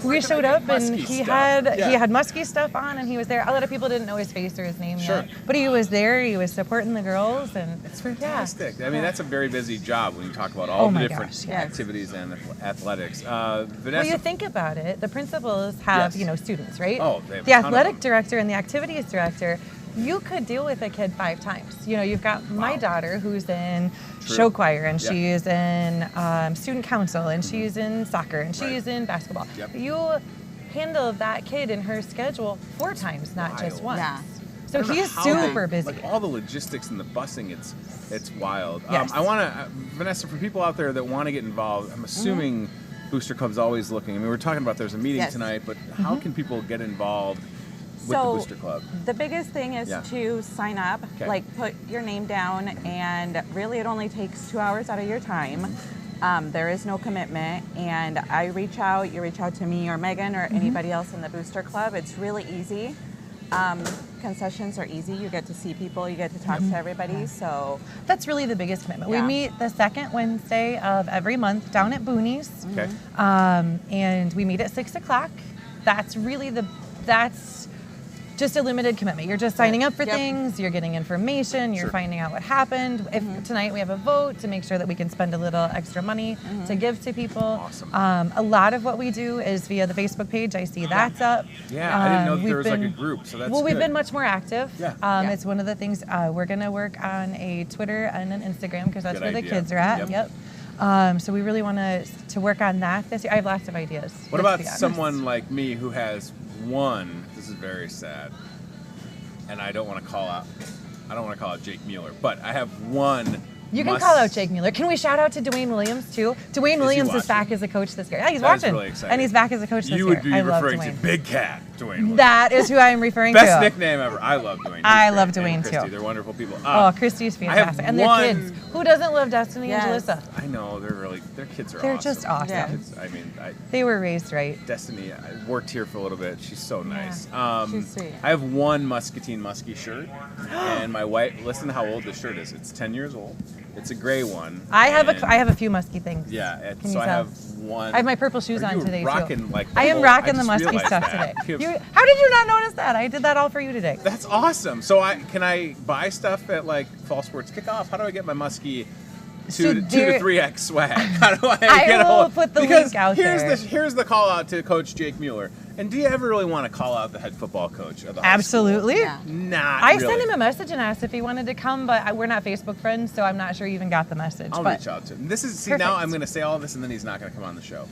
We showed up and muskie he stuff? had Yeah. he had muskie stuff on and he was there. A lot of people didn't know his face or his name Sure. yet, but he was there. He was supporting the girls and It's fantastic. Yeah. I mean, that's a very busy job when you talk about all Oh the my different gosh, yes. activities and athletics. Well, Vanessa, you think about it, the principals have, Yes. students, right? Oh, they have the a ton of athletic them. director and the activities director, you could deal with a kid 5 times. You've got my Wow. daughter who's in True. show choir and Yep. she's in student council and she's in soccer and she's in basketball. Yep. You handle that kid in her schedule 4 times, not just Wild. once. Yeah. So I don't know he's how they- super busy. Like all the logistics and the busing, it's wild. Yes. I want to, Vanessa, for people out there that want to get involved, I'm assuming Booster Club's always looking. I mean, we're talking about there's a meeting Yes. tonight, but how can people get involved with the So Booster Club? the biggest thing is Yeah. to sign up, Okay. like put your name down, and really it only takes 2 hours out of your time. There is no commitment, and I reach out, you reach out to me or Megan or anybody else in the Booster Club. It's really easy. Concessions are easy. You get to see people. You get to talk to everybody. So That's really the biggest commitment. Yeah. We meet the second Wednesday of every month down at Boonies. Okay. And we meet at 6 o'clock. That's really that's just a limited commitment. You're just signing up for Yep. things, you're getting information, you're Sure. finding out what happened. If tonight we have a vote to make sure that we can spend a little extra money to give to people. Awesome. A lot of what we do is via the Facebook page. I see that's up. Yeah, I didn't know that We've there was like a been- group, so that's Well, we've good. been much more active. Yeah. Yeah. It's one of the things we're going to work on a Twitter and an Instagram because that's Good where the idea. kids are at. Yep. So we really want to work on that this year. I have lots of ideas. What let's about be honest. someone like me who has one? This is very sad, and I don't want to call out Jake Mueller, but I have one. You can call out Jake Mueller. Can we shout out to Dwayne Williams too? Dwayne Williams is back watching? as a coach this year. Yeah, he's That is watching. really exciting. And he's back as a coach this You year. would be I love referring to Dwayne. Big Cat Dwayne Williams. That is who I am referring Best to. nickname ever. I love Dwayne. He's I great. love And Dwayne, Christy, too. They're wonderful people. Oh, Christy's I have fantastic. And their one- kids. Who doesn't love Destiny Yes. and Jalissa? I know their kids are They're awesome. just awesome. Yeah. I mean, They were raised right. Destiny, I worked here for a little bit. She's so nice. She's sweet. I have one Muscatine Muskie shirt, and my wife. Listen to how old this shirt is. It's 10 years old. It's a gray one. I have and- a few musky things. Yeah, Can so you I tell? have one. I have my purple shoes Are on you today rocking, too. Like, the I am whole- rocking I the just musky realized stuff that. today. How did you not notice that? I did that all for you today. That's awesome. So can I buy stuff at like Fall Sports Kickoff? How do I get my Muskie So 2 to there- 3X swag? How do I I get a will hold? put the because link out here's there. Here's the call out to Coach Jake Mueller. And do you ever really want to call out the head football coach of the high Absolutely. Yeah. school? Not I really. sent him a message and asked if he wanted to come, but we're not Facebook friends, so I'm not sure he even got the message. I'll but reach out to him. This is now Perfect. I'm going to say all this and then he's not going to come on the show.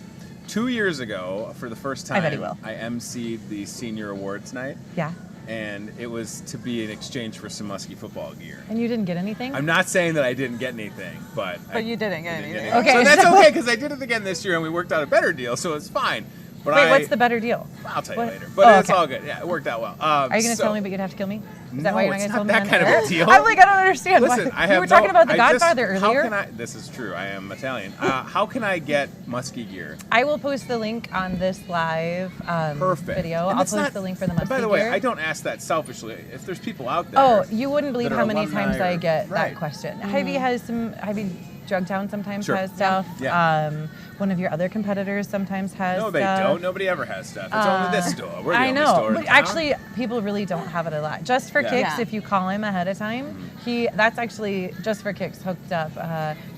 2 years ago, for the first time, I bet he will. I emceed the senior awards night, Yeah. and it was to be in exchange for some Muskie football gear. And you didn't get anything? I'm not saying that I didn't get anything, but you didn't get anything. Okay, so that's so- okay because I did it again this year and we worked out a better deal, so it's fine. But Wait, what's the better deal? I'll tell you what- later. But Oh, it's okay. all good. Yeah, it worked out well. Are you going to tell me, but you'd have to kill me? Is that No, why you're it's not not going to tell that me? kind on of a air? deal. I'm like, I don't understand. Listen, Why- I have you were talking about The Godfather earlier. This is true. I am Italian. How can I get Muskie gear? I will post the link on this live Perfect. video. And I'll it's post not- the link for the and Muskie by the way, gear. I don't ask that selfishly. If there's people out there. Oh, you wouldn't believe that how are many alumni times I or- get right. that question. Hy-Vee has some. Hy-Vee Drugtown sometimes Sure. has stuff. Yeah. One of your other competitors sometimes has No, they stuff. don't. Nobody ever has stuff. It's only this store. We're the I only know, store in but town. actually, people really don't have it a lot. Just for Yeah. Kicks, Yeah. if you call him ahead of time, that's actually Just for Kicks hooked up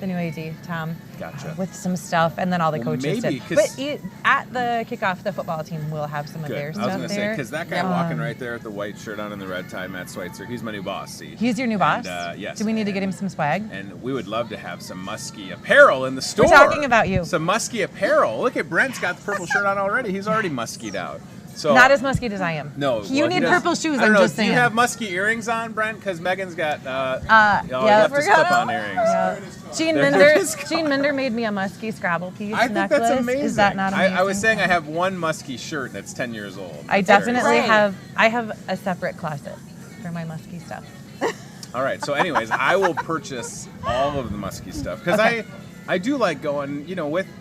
the new AD Tom Gotcha. with some stuff, and then all the Well, coaches maybe, did. 'cause- But at the kickoff, the football team will have some of Good. their I was stuff going to say, there. because that guy walking right there with the white shirt on and the red tie, Matt Schweitzer, he's my new boss, see? He's your new boss. And, yes. Do we need to get him some swag? And we would love to have some Muskie apparel in the store. talking about you. Some Muskie apparel. Look at Brent's got the purple shirt on already. He's already muskied out. So Not as musky as I am. No. You well, he need does- purple shoes. I don't I'm know, just do saying. you have musky earrings on, Brent? Because Megan's got. You yeah, have to slip-on earrings. Yeah. Gene They're Minder. just Gene Minder made me a musky Scrabble piece I think necklace. that's amazing. Is that not amazing? I was saying I have one musky shirt that's 10 years old. I That's very definitely Right. have. I have a separate closet for my musky stuff. All right. So, anyways, I will purchase all of the musky stuff because Okay. I do like going.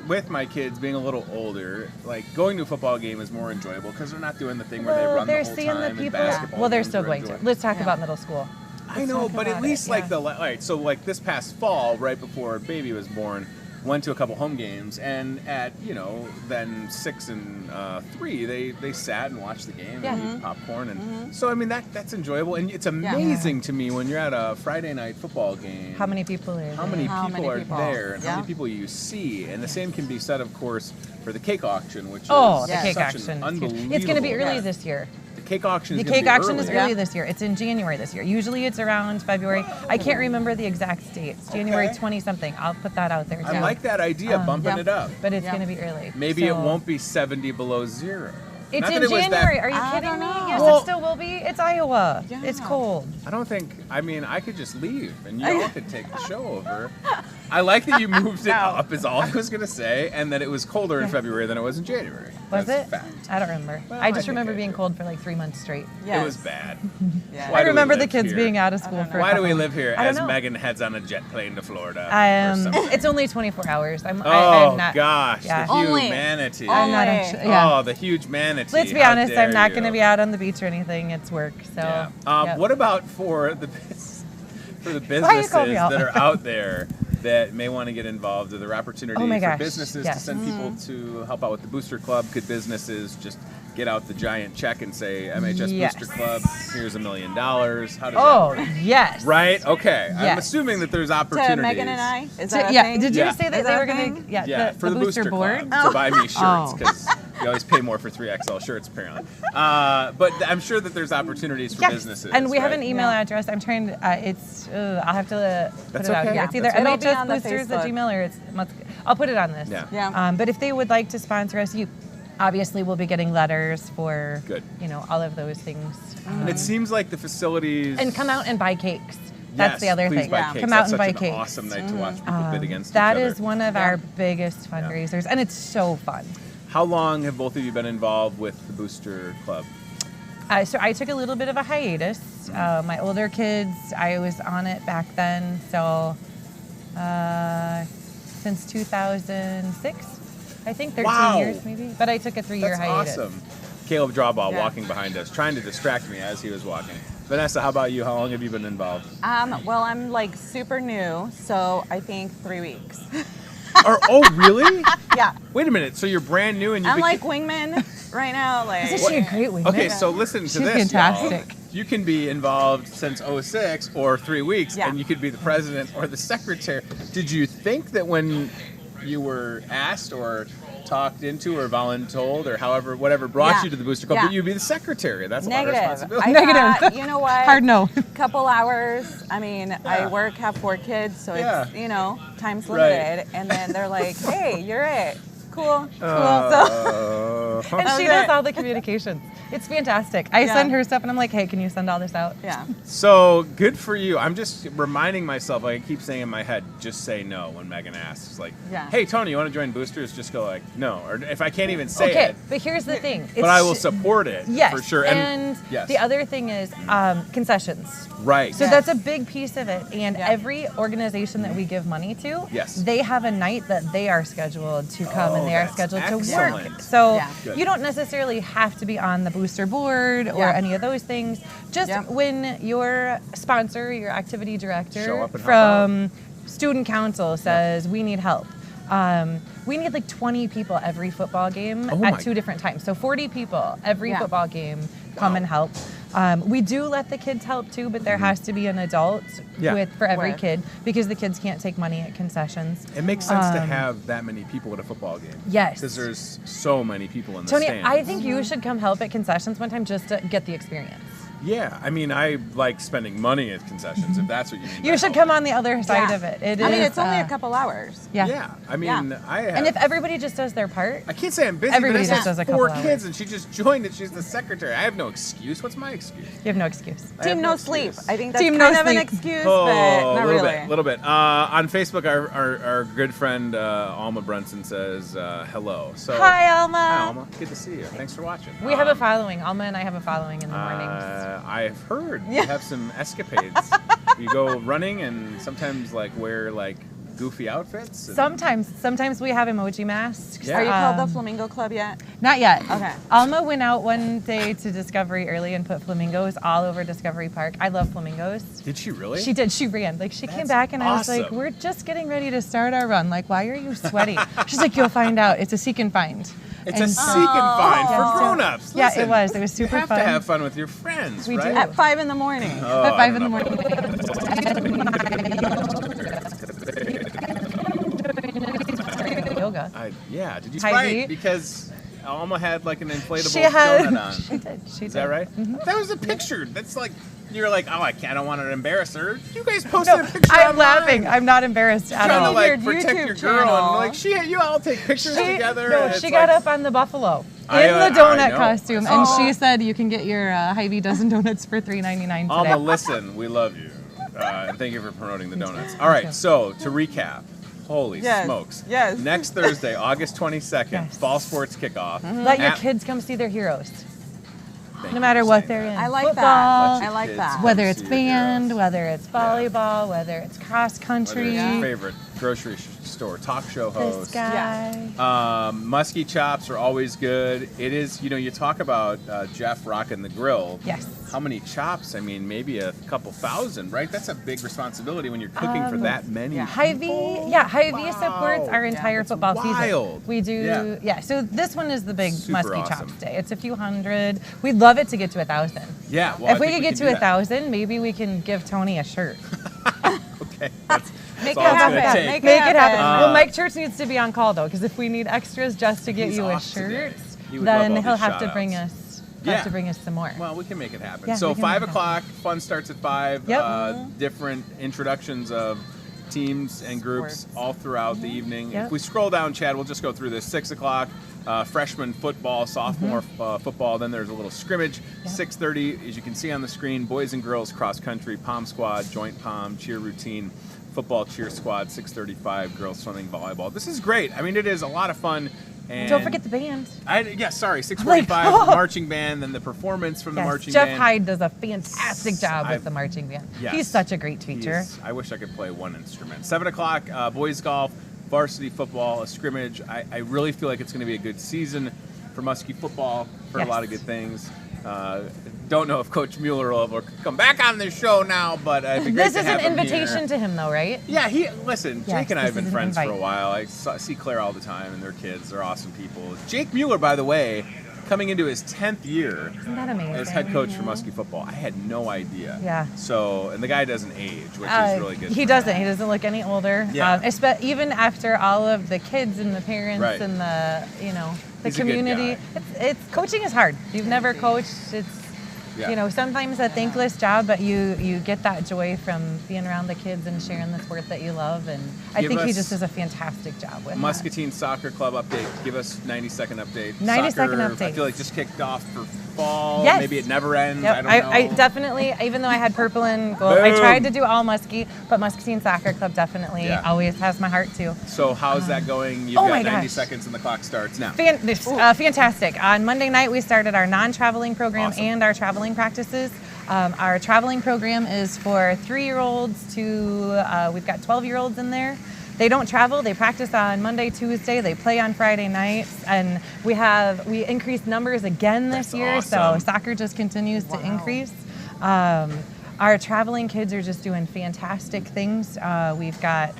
With my kids being a little older, like going to a football game is more enjoyable because they're not doing the thing where they run they're the whole seeing time. the and people. basketball Well, they're games still are going to. enjoyable. Let's talk Yeah. about middle school. I know, talk but at about least it, like yeah. all right. So like this past fall, right before baby was born, went to a couple home games, and at then 6 and 3, they sat and watched the game Yeah. and eat popcorn, and so I mean that's enjoyable, and it's amazing to me when you're at a Friday night football game. How many people are How there? many How people many are people? there, and how Yeah. many people you see, and the same can be said, of course, for the cake auction, which Oh, is the cake such auction. an It's unbelievable. It's going to be early Yeah. this year. The cake auction. The is gonna cake be auction is early. early this year. It's in January this year. Usually it's around February. I can't remember the exact date. It's January Okay. 20 something. I'll put that out there too. I like that idea, bumping yeah. it up. But it's Yeah. going to be early. Maybe it So- won't be 70 below zero. It's Not in that it was that- January. Are you I kidding don't me? know. Yes, Well- it still will be. It's Iowa. Yeah. It's cold. I don't think. I mean, I could just leave, and you all could take the show over. I like that you moved it up is all I was going to say, and that it was colder in February than it was in January. Was That's it? fact. I don't remember. Well, I I just think remember I being do. cold for like 3 months straight. Yes. It was bad. Yeah. Why I do we remember the live kids here? being out of school for a Why do we couple- live here I don't as know. Megan heads on a jet plane to Florida? or something? It's only 24 hours. I'm Oh not, gosh, yeah. the Only. humanity. I'm not Only. actually, yeah. Oh, the huge manatee. Let's be How honest, dare I'm not you. going to be out on the beach or anything. It's work. So, Yeah. yep. What about for the Why you businesses call me out? that are out there that may want to get involved? Are there opportunities Oh my for gosh, businesses to yes. send people to help out with the Booster Club? Could businesses just get out the giant check and say, MHS Yes. Booster Club, here's $1 million? How does that Oh, work? yes. Right? Okay. I'm Yes. assuming that there's To opportunities. Megan and I? Is that a Yeah, thing? did you Yeah. say that Is they that were a going thing? to, Yeah, the for the Booster board? Club to buy me shirts Oh. because you always pay more for 3XL shirts apparently. But I'm sure that there's opportunities for Yes, businesses. and we have right? an email Yeah. address. I'm trying to, I'll have to put That's it out okay. here. It's either That's okay. It'll be on the MHSboosters@gmail or it's, I'll put it on this. Yeah. Yeah. But if they would like to sponsor us, you obviously will be getting letters for, Good. all of those things. And it seems like the facilities. And come out and buy cakes. That's Yes, the other please thing. buy Yeah. cakes. Come out That's and buy such an cakes. awesome night to watch people bid against That each other. is one of our biggest fundraisers, and it's so fun. How long have both of you been involved with the Booster Club? So I took a little bit of a hiatus. My older kids, I was on it back then, so since 2006, I think 13 Wow. years maybe. But I took a 3-year That's hiatus. awesome. Caleb Drawball Yeah. walking behind us, trying to distract me as he was walking. Vanessa, how about you? How long have you been involved? Well, I'm like super new, so I think 3 weeks. Oh, really? Yeah. Wait a minute. So you're brand new and you I'm like became... wingman right now. Like, Isn't she a great woman? Okay, so listen to She's this, fantastic. y'all. You can be involved since 06 or 3 weeks, Yeah. and you could be the president or the secretary. Did you think that when you were asked or talked into or voluntold or however, whatever brought Yeah. you to the Booster Club, Yeah. that you'd be the secretary? That's a lot of negative. responsibility. I Negative. thought, you know what? Hard no. Couple hours. I mean, Yeah. I work, have 4 kids, so Yeah. it's, time's Right. limited. And then they're like, hey, you're it. Cool. And she Okay. does all the communications. It's fantastic. I Yeah. send her stuff and I'm like, hey, can you send all this out? Yeah. So good for you. I'm just reminding myself, like I keep saying in my head, just say no when Megan asks. Like, Yeah. hey, Tony, you want to join Boosters? Just go like, no. Or if I can't even say Okay, it, but here's the thing. but I will support it Yes, for sure. And yes. the other thing is concessions. Right. So Yes. that's a big piece of it. And Yeah. every organization that we give money to, Yes. they have a night that they are scheduled to come and they are that's scheduled to excellent. work. So Yeah. Good. you don't necessarily have to be on the booster board or Yeah. any of those things. Just Yep. when your sponsor, your activity director Show up and help from student council says we need help. We need like 20 people every football game Oh my- at 2 different times. So 40 people every Yeah. football game come and help. We do let the kids help too, but there has to be an adult Yeah. for every With. kid because the kids can't take money at concessions. It makes sense to have that many people at a football game. Yes. Because there's so many people in the Tony, stands. I think you should come help at concessions one time just to get the experience. Yeah, I mean, I like spending money at concessions, if that's what you mean. by You should helping. come on the other side Yeah. of it. It I mean, is, it's only a couple hours. Yeah. Yeah, I mean, Yeah. I have... And if everybody just does their part, I can't say I'm busy, Everybody but just does a couple 4 hours. kids and she just joined it. She's the secretary. I have no excuse. What's my excuse? you have no excuse. I have Team no sleep. excuse. I think that's Team kind no of an sleep. excuse, Oh, but not a little really. bit, little bit. On Facebook, our good friend Alma Brunson says hello. So Hi, Alma. Hi, Alma. Good to see you. Thanks for watching. We have a following. Alma and I have a following in the mornings. I've heard you have some escapades. You go running and sometimes like wear like goofy outfits. and- Sometimes we have emoji masks. Yeah. Are you called the Flamingo Club yet? Not yet. Okay. Alma went out one day to Discovery early and put flamingos all over Discovery Park. I love flamingos. Did she really? She did. She ran. Like she came That's back and I was like, awesome. "We're just getting ready to start our run. Like, why are you sweaty?" She's like, "You'll find out. It's a seek and find." It's And a so- seek and find Yes, for so- grown-ups. Yeah, Listen, it was. It was super you have fun. to have fun with your friends, We do. right? At 5 in the morning. Oh, At I 5 in the don't know. morning. Yoga. Yeah, did you Hy-Vee. right? Because Alma had like an inflatable She had. donut on. She did. She Is did. that right? Mm-hmm. That was a picture. That's like you're like, oh, I don't want to embarrass her. You guys posted a picture. I'm online. laughing. I'm not embarrassed at Trying to all. like Your protect YouTube your girl channel. and like you all take pictures together. No, and she it's got like- up on the buffalo in I the donut know. costume, and she said you can get your Hy-Vee dozen donuts for $3.99 today. Alma, listen, we love you, and thank you for promoting the donuts. All right, so to recap, Holy Yes. smokes. Yes. Next Thursday, August 22nd, Yes. fall sports kickoff. Let your At- kids come see their heroes, Thank no you matter for what saying they're that. in. I like Football, that. I Let like your that. kids whether come it's see your band, heroes. whether it's volleyball, whether it's cross Whether country. it's your favorite grocery store talk show This host. guy. Muskie chops are always good. It is, you talk about Jeff rocking the grill. Yes. How many chops? I mean, maybe a couple thousand, right? That's a big responsibility when you're cooking for that many. Hy-Vee, Hy-Vee supports our entire That's football wild. season. We do, Yeah. So this one is the big Super Muskie awesome. Chops Day. It's a few hundred. We'd love it to get to 1,000. Yeah. Well, If we could get to a 1,000, maybe we can give Tony a shirt. Okay. That's Make all it it's gonna happen. take. Make it happen. Uh, Well, Mike Church needs to be on call though, because if we need extras just to get He's you a off today. shirt, He would love then all he'll these have to shout-outs. bring us. Yeah. Have to bring us some more. Well, we can make it happen. Yeah, So we can 5 make it o'clock, fun starts at 5. Yep. Different introductions of teams and groups Sports. all throughout the evening. Yep. If we scroll down, Chad, we'll just go through this. 6 o'clock, freshman football, sophomore football. Then there's a little scrimmage. Yep. 6:30, as you can see on the screen, boys and girls cross country, pom squad, joint pom, cheer routine, football cheer squad. 6:35, girls swimming, volleyball. This is great. I mean, it is a lot of fun. And Don't forget the band. 6:45, Like, marching band, then the performance from the Yes, marching Jeff band. Hyde does a fantastic job I've- with the marching band. Yes. He's such a great teacher. I wish I could play one instrument. 7 o'clock, boys golf, varsity football, a scrimmage. I really feel like it's going to be a good season for Muskie football. Heard a Yes. lot of good things. Don't know if Coach Mueller will ever come back on this show now, but it'd be great This to is have an him invitation here. to him, though, right? Yeah, listen, Yes, Jake and I have this been is an friends for a invite. while. I see Claire all the time and their kids. They're awesome people. Jake Mueller, by the way, coming into his 10th year Isn't that amazing? as head coach for Muskie football. I had no idea. Yeah. So, and the guy doesn't age, which is really good. He for doesn't. him. He doesn't look any older. Yeah. Even after all of the kids and the parents Right. and the the He's a good community. guy. It's coaching is hard. You've never coached. It's Yeah. sometimes a thankless job, but you get that joy from being around the kids and sharing the sport that you love. And I Give think he us just does a fantastic job with that. Muscatine Soccer Club update. Give us 90-second update. 90-second Soccer, I update. feel like just kicked off for fall. Yes. Maybe it never ends. Yep. I don't know. I definitely, even though I had purple and gold, I Boom. tried to do all Muskie, but Muscatine Soccer Club definitely Yeah. always has my heart too. So how's that going? You've oh got my 90 gosh. seconds and the clock starts now. Fantastic. On Monday night, we started our non-traveling program Awesome. and our traveling practices. Our traveling program is for 3-year-olds to, we've got 12-year-olds in there. They don't travel, they practice on Monday, Tuesday, they play on Friday nights, and we increased numbers again this That's year, awesome. so soccer just continues to increase. Our traveling kids are just doing fantastic things. We've got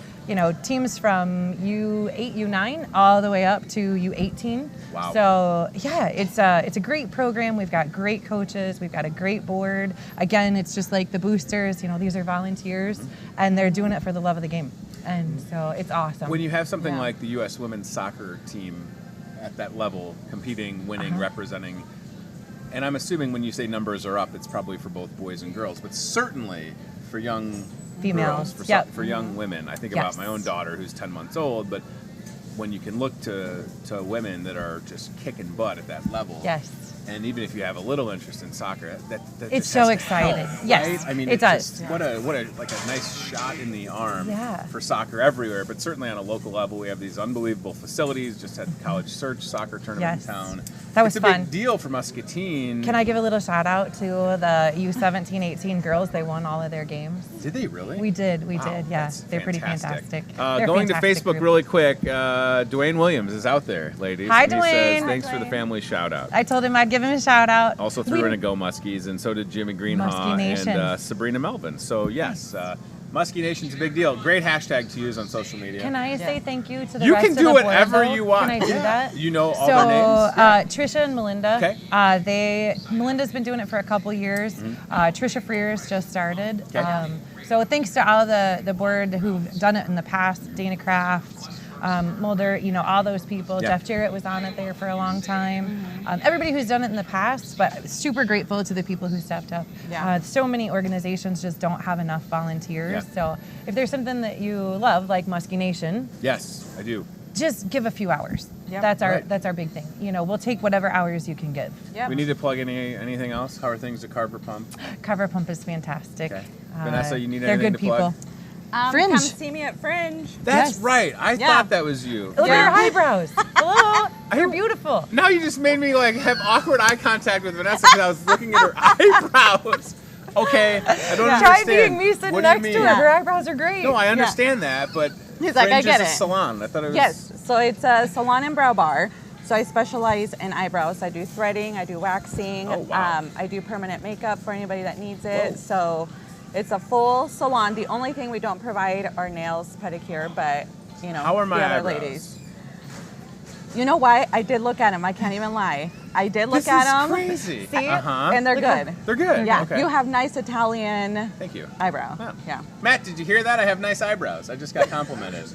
teams from U8, U9, all the way up to U18. Wow. So yeah, it's a great program. We've got great coaches. We've got a great board. Again, it's just like the boosters. These are volunteers, and they're doing it for the love of the game. And so it's awesome. When you have something Yeah. like the U.S. women's soccer team at that level, competing, winning, representing, and I'm assuming when you say numbers are up, it's probably for both boys and girls, but certainly for young Females, girls, yep. for young women. I think Yes. about my own daughter who's 10 months old, but when you can look to women that are just kicking butt at that level. Yes. And even if you have a little interest in soccer, that It's just so has to exciting. help, Yes, right? I mean, it it's does. just- what a nice shot in the arm Yeah. for soccer everywhere, but certainly on a local level, we have these unbelievable facilities. Just had the College Search soccer tournament Yes. in town. That was it's a fun. big deal for Muscatine. Can I give a little shout out to the U17, 18 girls? They won all of their games. Did they really? We did, Wow, yeah. that's They're pretty fantastic. They're a Going to fantastic Facebook group. really quick, Dwayne Williams is out there, ladies. Hi, and he says, Dwayne. thanks Hi, for the Dwayne. family shout out. I told him I'd give him a shout out. Also threw in a Go Muskies, and so did Jimmy Greenhaw Muskie Nation. and Sabrina Melvin. So yes, Muskie Nation's a big deal. Great hashtag to use on social media. Can I say thank you to the You rest can of do the board, whatever though? you want. Can I do Yeah. that? You know all so, their names? Yeah. Trisha and Melinda. Okay. Melinda's been doing it for a couple years. Trisha Frears just started. Okay. So thanks to all the board who've done it in the past, Dana Kraft, Mulder, all those people. Yeah. Jeff Jarrett was on it there for a long time. Everybody who's done it in the past, but super grateful to the people who stepped up. Yeah. So many organizations just don't have enough volunteers. Yeah. So if there's something that you love, like Muskie Nation, Yes, I do. just give a few hours. Yep. That's our big thing. We'll take whatever hours you can give. Yep. We need to plug in anything else. How are things at Carver Pump? Cover Pump is fantastic. Okay. Vanessa, you need they're anything good to plug? people. Fringe. Come see me at Fringe. That's Yes. right. I Yeah. thought that was you. Look at your eyebrows. Hello. You're I- beautiful. Now you just made me like have awkward eye contact with Vanessa because I was looking at her eyebrows. Okay, I don't Try understand. being me sitting What do you next to mean? her. Her eyebrows are great. No, I understand that, but He's like, I Fringe get is a it. salon. I thought it was. Yes, so it's a salon and brow bar. So I specialize in eyebrows. I do threading, I do waxing. Oh, wow. I do permanent makeup for anybody that needs it. Whoa. So it's a full salon. The only thing we don't provide are nails, pedicure, but you know, How are my the other eyebrows? ladies. You know what? I did look at them. I can't even lie. I did look This at is them. crazy. See, Uh-huh. and they're Look at- good. They're good. Yeah, Okay. you have nice Italian Thank you. eyebrow. Yeah. Yeah. Matt, did you hear that? I have nice eyebrows. I just got complimented.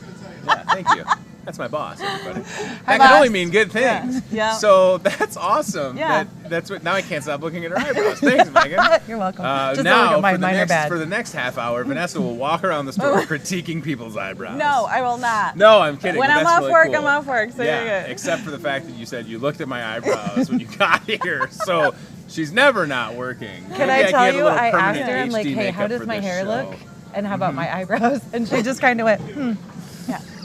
Yeah, thank you. That's my boss, everybody. That can boss. only mean good things. Yeah. So that's awesome. Yeah. That's what. Now I can't stop looking at her eyebrows. Thanks, Megan. You're welcome. Now, Just look at mine. for the Mine are next bad. for the next half hour, Vanessa will walk around the store critiquing people's eyebrows. No, I will not. No, I'm kidding. When but I'm that's off really work, cool. I'm off work. So Yeah, you're good. except for the fact that you said you looked at my eyebrows when you got here. So she's never not working. Can Maybe I get tell a you, little I asked permanent her, I'm like, HD hey, how makeup does for my this hair show. look? And how about my eyebrows? And she just kind of went,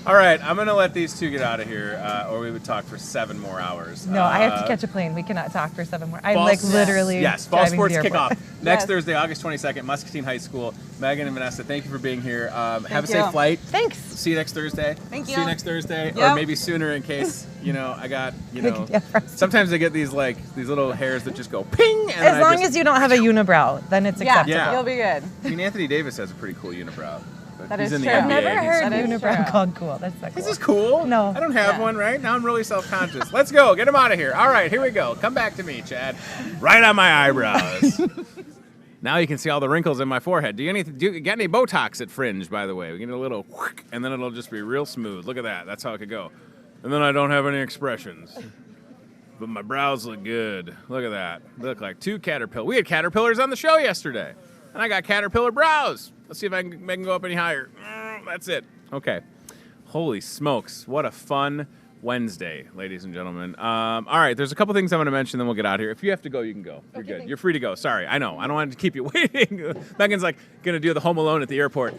All right, I'm gonna let these two get out of here, or we would talk for 7 more hours. no, I have to catch a plane. We cannot talk for 7 more. I'm Fall- like literally Yes, Fall driving to Sports the airport. Kickoff next Yes. Thursday, August 22nd, Muscatine High School. Megan and Vanessa, thank you for being here. Have a Thank safe you. flight. Thanks. See you next Thursday. Thank See you. you next Thursday, or Yep. maybe sooner in case I got Yeah, first. Sometimes I get these little hairs that just go ping. And As long as you don't have a unibrow, then it's Yeah, acceptable. Yeah. you'll be good. I mean, Anthony Davis has a pretty cool unibrow. But That he's is in the true. NBA. I've Never He's- heard That is unibrow true. called cool. That's so cool. This is cool. No. I don't have Yeah. one, right? Now I'm really self-conscious. Let's go. Get him out of here. All right, here we go. Come back to me, Chad. Right on my eyebrows. Now you can see all the wrinkles in my forehead. Do you get any Botox at Fringe, by the way? We get a little whack, and then it'll just be real smooth. Look at that. That's how it could go. And then I don't have any expressions. But my brows look good. Look at that. They look like 2 caterpillars. We had caterpillars on the show yesterday. And I got caterpillar brows. Let's see if I can make them go up any higher. That's it. Okay. Holy smokes. What a fun Wednesday, ladies and gentlemen. All right, there's a couple things I'm going to mention, then we'll get out of here. If you have to go, you can go. You're Okay, good. thanks. You're free to go. Sorry. I know. I don't want to keep you waiting. Megan's like going to do the Home Alone at the airport.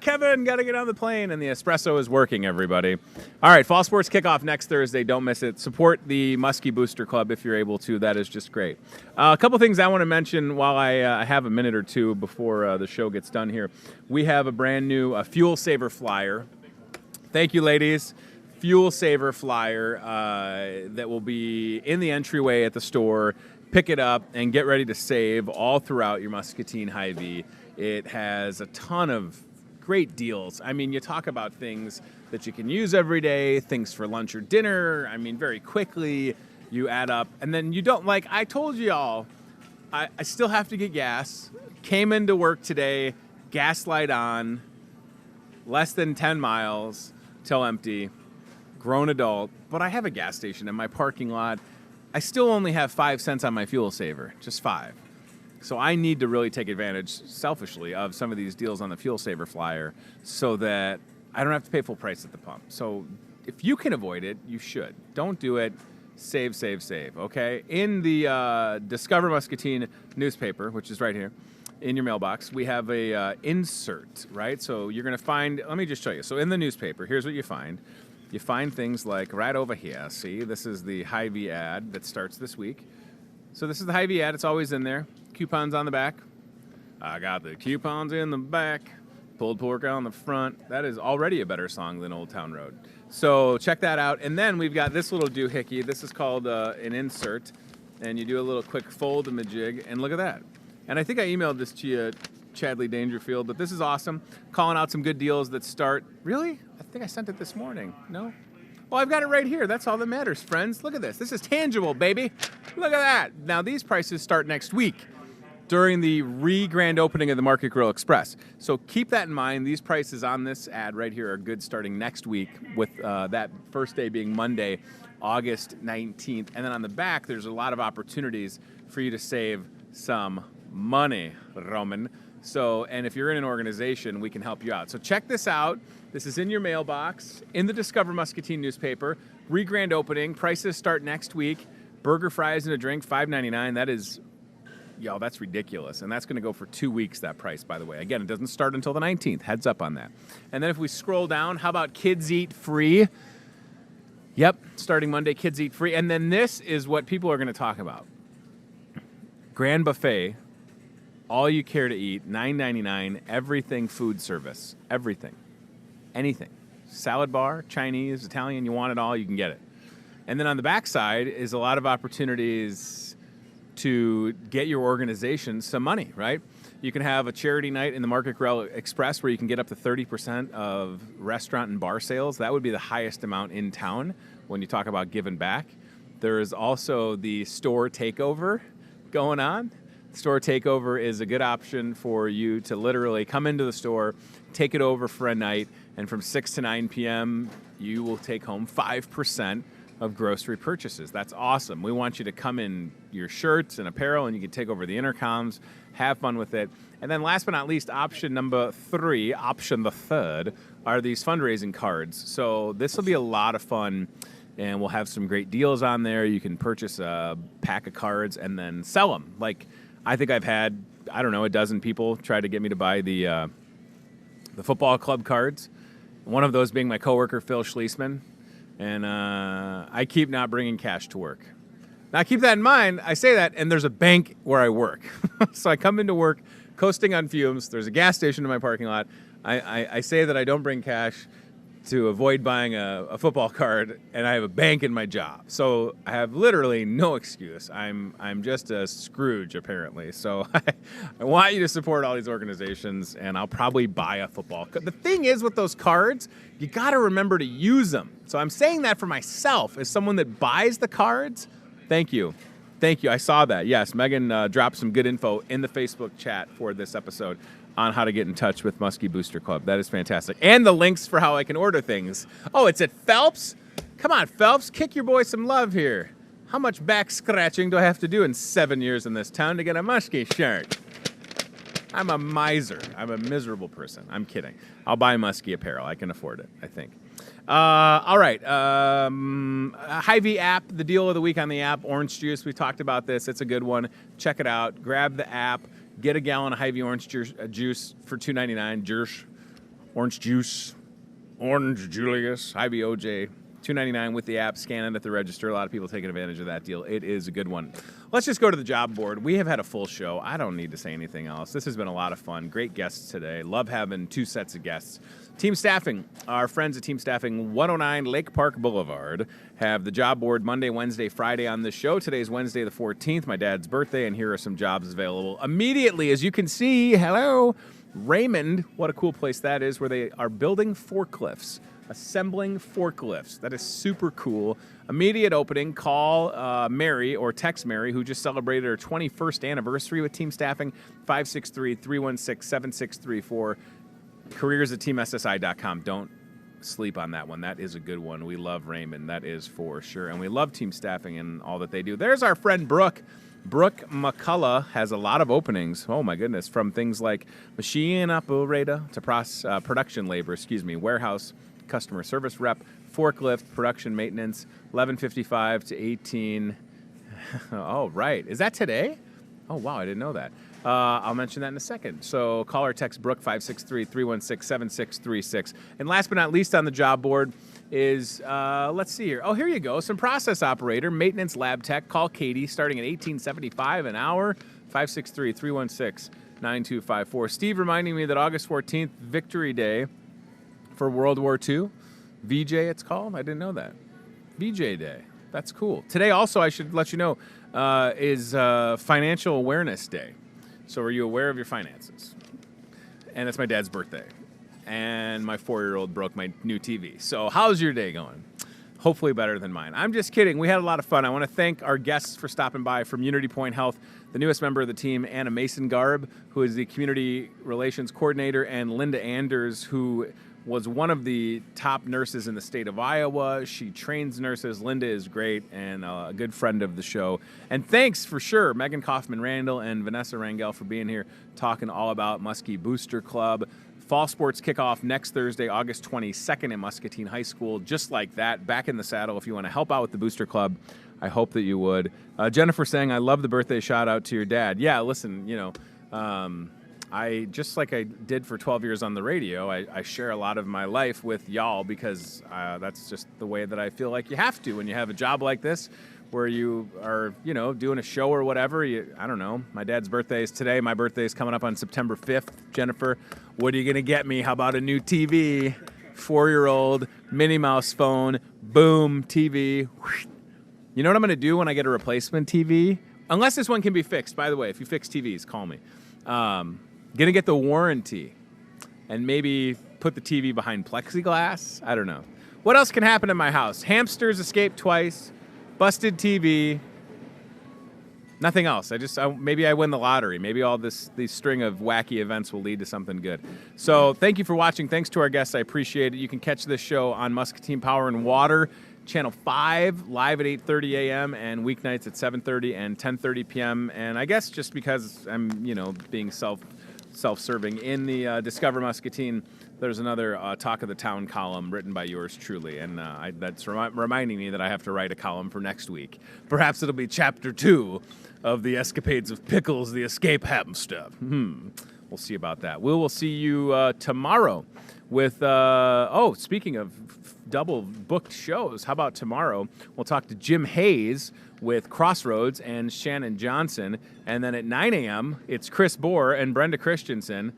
Kevin, got to get on the plane. And the espresso is working, everybody. All right, Fall Sports Kickoff next Thursday. Don't miss it. Support the Muskie Booster Club if you're able to. That is just great. A couple things I want to mention while I have a minute or two before the show gets done here. We have a brand new Fuel Saver Flyer. Thank you, ladies. Fuel Saver Flyer that will be in the entryway at the store. Pick it up and get ready to save all throughout your Muscatine Hy-Vee. It has a ton of great deals. I mean, you talk about things that you can use every day, things for lunch or dinner. I mean, very quickly you add up. And then you don't, like I told you all, I still have to get gas. Came into work today, gas light on, less than 10 miles till empty. Grown adult, but I have a gas station in my parking lot. I still only have 5 cents on my fuel saver, just 5. So I need to really take advantage, selfishly, of some of these deals on the Fuel Saver Flyer so that I don't have to pay full price at the pump. So if you can avoid it, you should. Don't do it. Save, save, save, okay? In the Discover Muscatine newspaper, which is right here, in your mailbox, we have a insert, right? So you're going to find, let me just show you. So in the newspaper, here's what you find. You find things like right over here. See, this is the Hy-Vee ad that starts this week. So this is the Hy-Vee ad. It's always in there. Coupons on the back. I got the coupons in the back. Pulled pork on the front. That is already a better song than Old Town Road. So check that out. And then we've got this little doohickey. This is called an insert. And you do a little quick fold and a jig. And look at that. And I think I emailed this to you, Chadley Dangerfield, but this is awesome. Calling out some good deals that start. Really? I think I sent it this morning. No? Well, I've got it right here. That's all that matters, friends. Look at this. This is tangible, baby. Look at that. Now, these prices start next week during the re-grand opening of the Market Grill Express. So keep that in mind. These prices on this ad right here are good starting next week, with that first day being Monday, August 19th. And then on the back, there's a lot of opportunities for you to save some money, Roman. So, and if you're in an organization, we can help you out. So check this out. This is in your mailbox, in the Discover Muscatine newspaper. Re-grand opening. Prices start next week. Burger, fries, and a drink, $5.99. That is, Yo, that's ridiculous. And that's going to go for 2 weeks, that price, by the way. Again, it doesn't start until the 19th. Heads up on that. And then if we scroll down, how about Kids Eat Free? Yep, starting Monday, Kids Eat Free. And then this is what people are going to talk about. Grand Buffet, all you care to eat, $9.99, everything food service. Everything. Anything. Salad bar, Chinese, Italian, you want it all, you can get it. And then on the backside is a lot of opportunities to get your organization some money, right? You can have a charity night in the Market Grill Express where you can get up to 30% of restaurant and bar sales. That would be the highest amount in town when you talk about giving back. There is also the store takeover going on. Store takeover is a good option for you to literally come into the store, take it over for a night, and from 6 to 9 p.m., you will take home 5% of grocery purchases. That's awesome. We want you to come in your shirts and apparel, and you can take over the intercoms, have fun with it. And then last but not least, option the third, are these fundraising cards. So this will be a lot of fun, and we'll have some great deals on there. You can purchase a pack of cards and then sell them. Like, I think I've had, a dozen people try to get me to buy the football club cards. One of those being my coworker, Phil Schliessman. And I keep not bringing cash to work. Now, keep that in mind. I say that, and there's a bank where I work. So I come into work coasting on fumes. There's a gas station in my parking lot. I say that I don't bring cash to avoid buying a football card, and I have a bank in my job. So I have literally no excuse. I'm just a Scrooge, apparently. So I want you to support all these organizations, and I'll probably buy a football card. The thing is with those cards, you got to remember to use them. So I'm saying that for myself as someone that buys the cards. Thank you. Thank you. I saw that. Yes, Megan dropped some good info in the Facebook chat for this episode on how to get in touch with Muskie Booster Club. That is fantastic. And the links for how I can order things. Oh, it's at Phelps? Come on, Phelps. Kick your boy some love here. How much back scratching do I have to do in 7 years in this town to get a Muskie shirt? I'm a miser. I'm a miserable person. I'm kidding. I'll buy Muskie apparel. I can afford it, I think. All right. Hy-Vee app, the deal of the week on the app, orange juice. We talked about this. It's a good one. Check it out. Grab the app. Get a gallon of Hy-Vee orange juice for $2.99. Orange juice. Orange Julius. Hy-Vee OJ. $2.99 with the app. Scan it at the register. A lot of people taking advantage of that deal. It is a good one. Let's just go to the job board. We have had a full show. I don't need to say anything else. This has been a lot of fun. Great guests today. Love having 2 sets of guests. Team Staffing, our friends at Team Staffing 109 Lake Park Boulevard, have the job board Monday, Wednesday, Friday on this show. Today's Wednesday the 14th, my dad's birthday, and here are some jobs available immediately. As you can see, hello, Raymond. What a cool place that is, where they are building forklifts, assembling forklifts. That is super cool. Immediate opening. Call Mary or text Mary, who just celebrated her 21st anniversary with Team Staffing, 563-316-7634. careers@teamssi.com. Don't sleep on that one. That is a good one. We love Raymond. That is for sure. And we love Team Staffing and all that they do. There's our friend Brooke. Brooke McCullough has a lot of openings. Oh, my goodness. From things like machine operator to production labor, warehouse, customer service rep, forklift, production maintenance, 11:55 to 18. Oh, right. Is that today? Oh, wow. I didn't know that. I'll mention that in a second. So call or text Brooke 563-316-7636. And last but not least on the job board is, let's see here. Oh, here you go. Some process operator, maintenance lab tech. Call Katie starting at $18.75 an hour, 563-316-9254. Steve reminding me that August 14th, Victory Day for World War II. VJ it's called? I didn't know that. VJ Day. That's cool. Today also, I should let you know, is Financial Awareness Day. So are you aware of your finances? And it's my dad's birthday. And my 4-year-old broke my new TV. So how's your day going? Hopefully better than mine. I'm just kidding. We had a lot of fun. I want to thank our guests for stopping by from Unity Point Health, the newest member of the team, Anna Mason-Garb, who is the Community Relations Coordinator, and Linda Anders, who was one of the top nurses in the state of Iowa. She trains nurses. Linda is great and a good friend of the show. And thanks for sure, Megan Kaufman-Randall and Vanessa Rangel for being here talking all about Muskie Booster Club. Fall sports kickoff next Thursday, August 22nd at Muscatine High School. Just like that, back in the saddle. If you want to help out with the Booster Club, I hope that you would. Jennifer saying, I love the birthday shout out to your dad. Yeah, listen, I just like I did for 12 years on the radio, I share a lot of my life with y'all because that's just the way that I feel like you have to when you have a job like this where you are, doing a show or whatever. I don't know. My dad's birthday is today. My birthday is coming up on September 5th. Jennifer, what are you going to get me? How about a new TV? 4-year-old, Minnie Mouse phone, boom, TV. You know what I'm going to do when I get a replacement TV? Unless this one can be fixed. By the way, if you fix TVs, call me. Going to get the warranty and maybe put the TV behind plexiglass. I don't know. What else can happen in my house? Hamsters escaped twice. Busted TV. Nothing else. Maybe I win the lottery. Maybe all these string of wacky events will lead to something good. So thank you for watching. Thanks to our guests. I appreciate it. You can catch this show on Muscatine Power and Water, Channel 5, live at 8:30 a.m. and weeknights at 7:30 and 10:30 p.m. And I guess just because I'm, being self-serving in the Discover Muscatine, there's another Talk of the Town column written by yours truly, and that's reminding me that I have to write a column for next week. Perhaps it'll be Chapter 2 of the escapades of Pickles, the escape happen stuff. We'll see about that. We'll see you tomorrow with, speaking of double booked shows, how about tomorrow? We'll talk to Jim Hayes with Crossroads and Shannon Johnson, and then at 9 a.m., it's Chris Bohr and Brenda Christensen.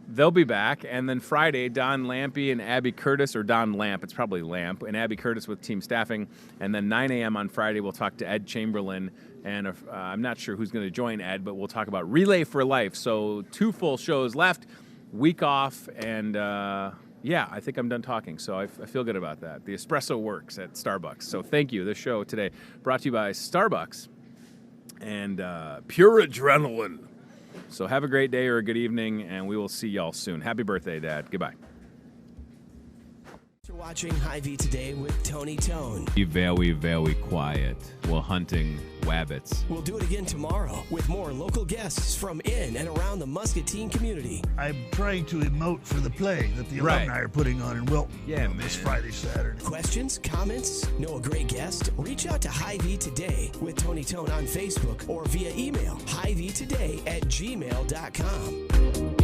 They'll be back, and then Friday, Don Lampy and Abby Curtis, or Don Lamp, it's probably Lamp, and Abby Curtis with Team Staffing, and then 9 a.m. on Friday, we'll talk to Ed Chamberlain, and I'm not sure who's going to join Ed, but we'll talk about Relay for Life. So 2 full shows left, week off, and I think I'm done talking, so I feel good about that. The espresso works at Starbucks, so thank you. This show today brought to you by Starbucks and Pure Adrenaline. So have a great day or a good evening, and we will see y'all soon. Happy birthday, Dad. Goodbye. You're watching Hy-Vee Today with Tony Tone. Be very, very quiet while hunting wabbits. We'll do it again tomorrow with more local guests from in and around the Muscatine community. I'm trying to emote for the play that the alumni are putting on in Wilton this Friday, Saturday. Questions, comments, know a great guest? Reach out to Hy-Vee Today with Tony Tone on Facebook or via email, hyveetoday@gmail.com.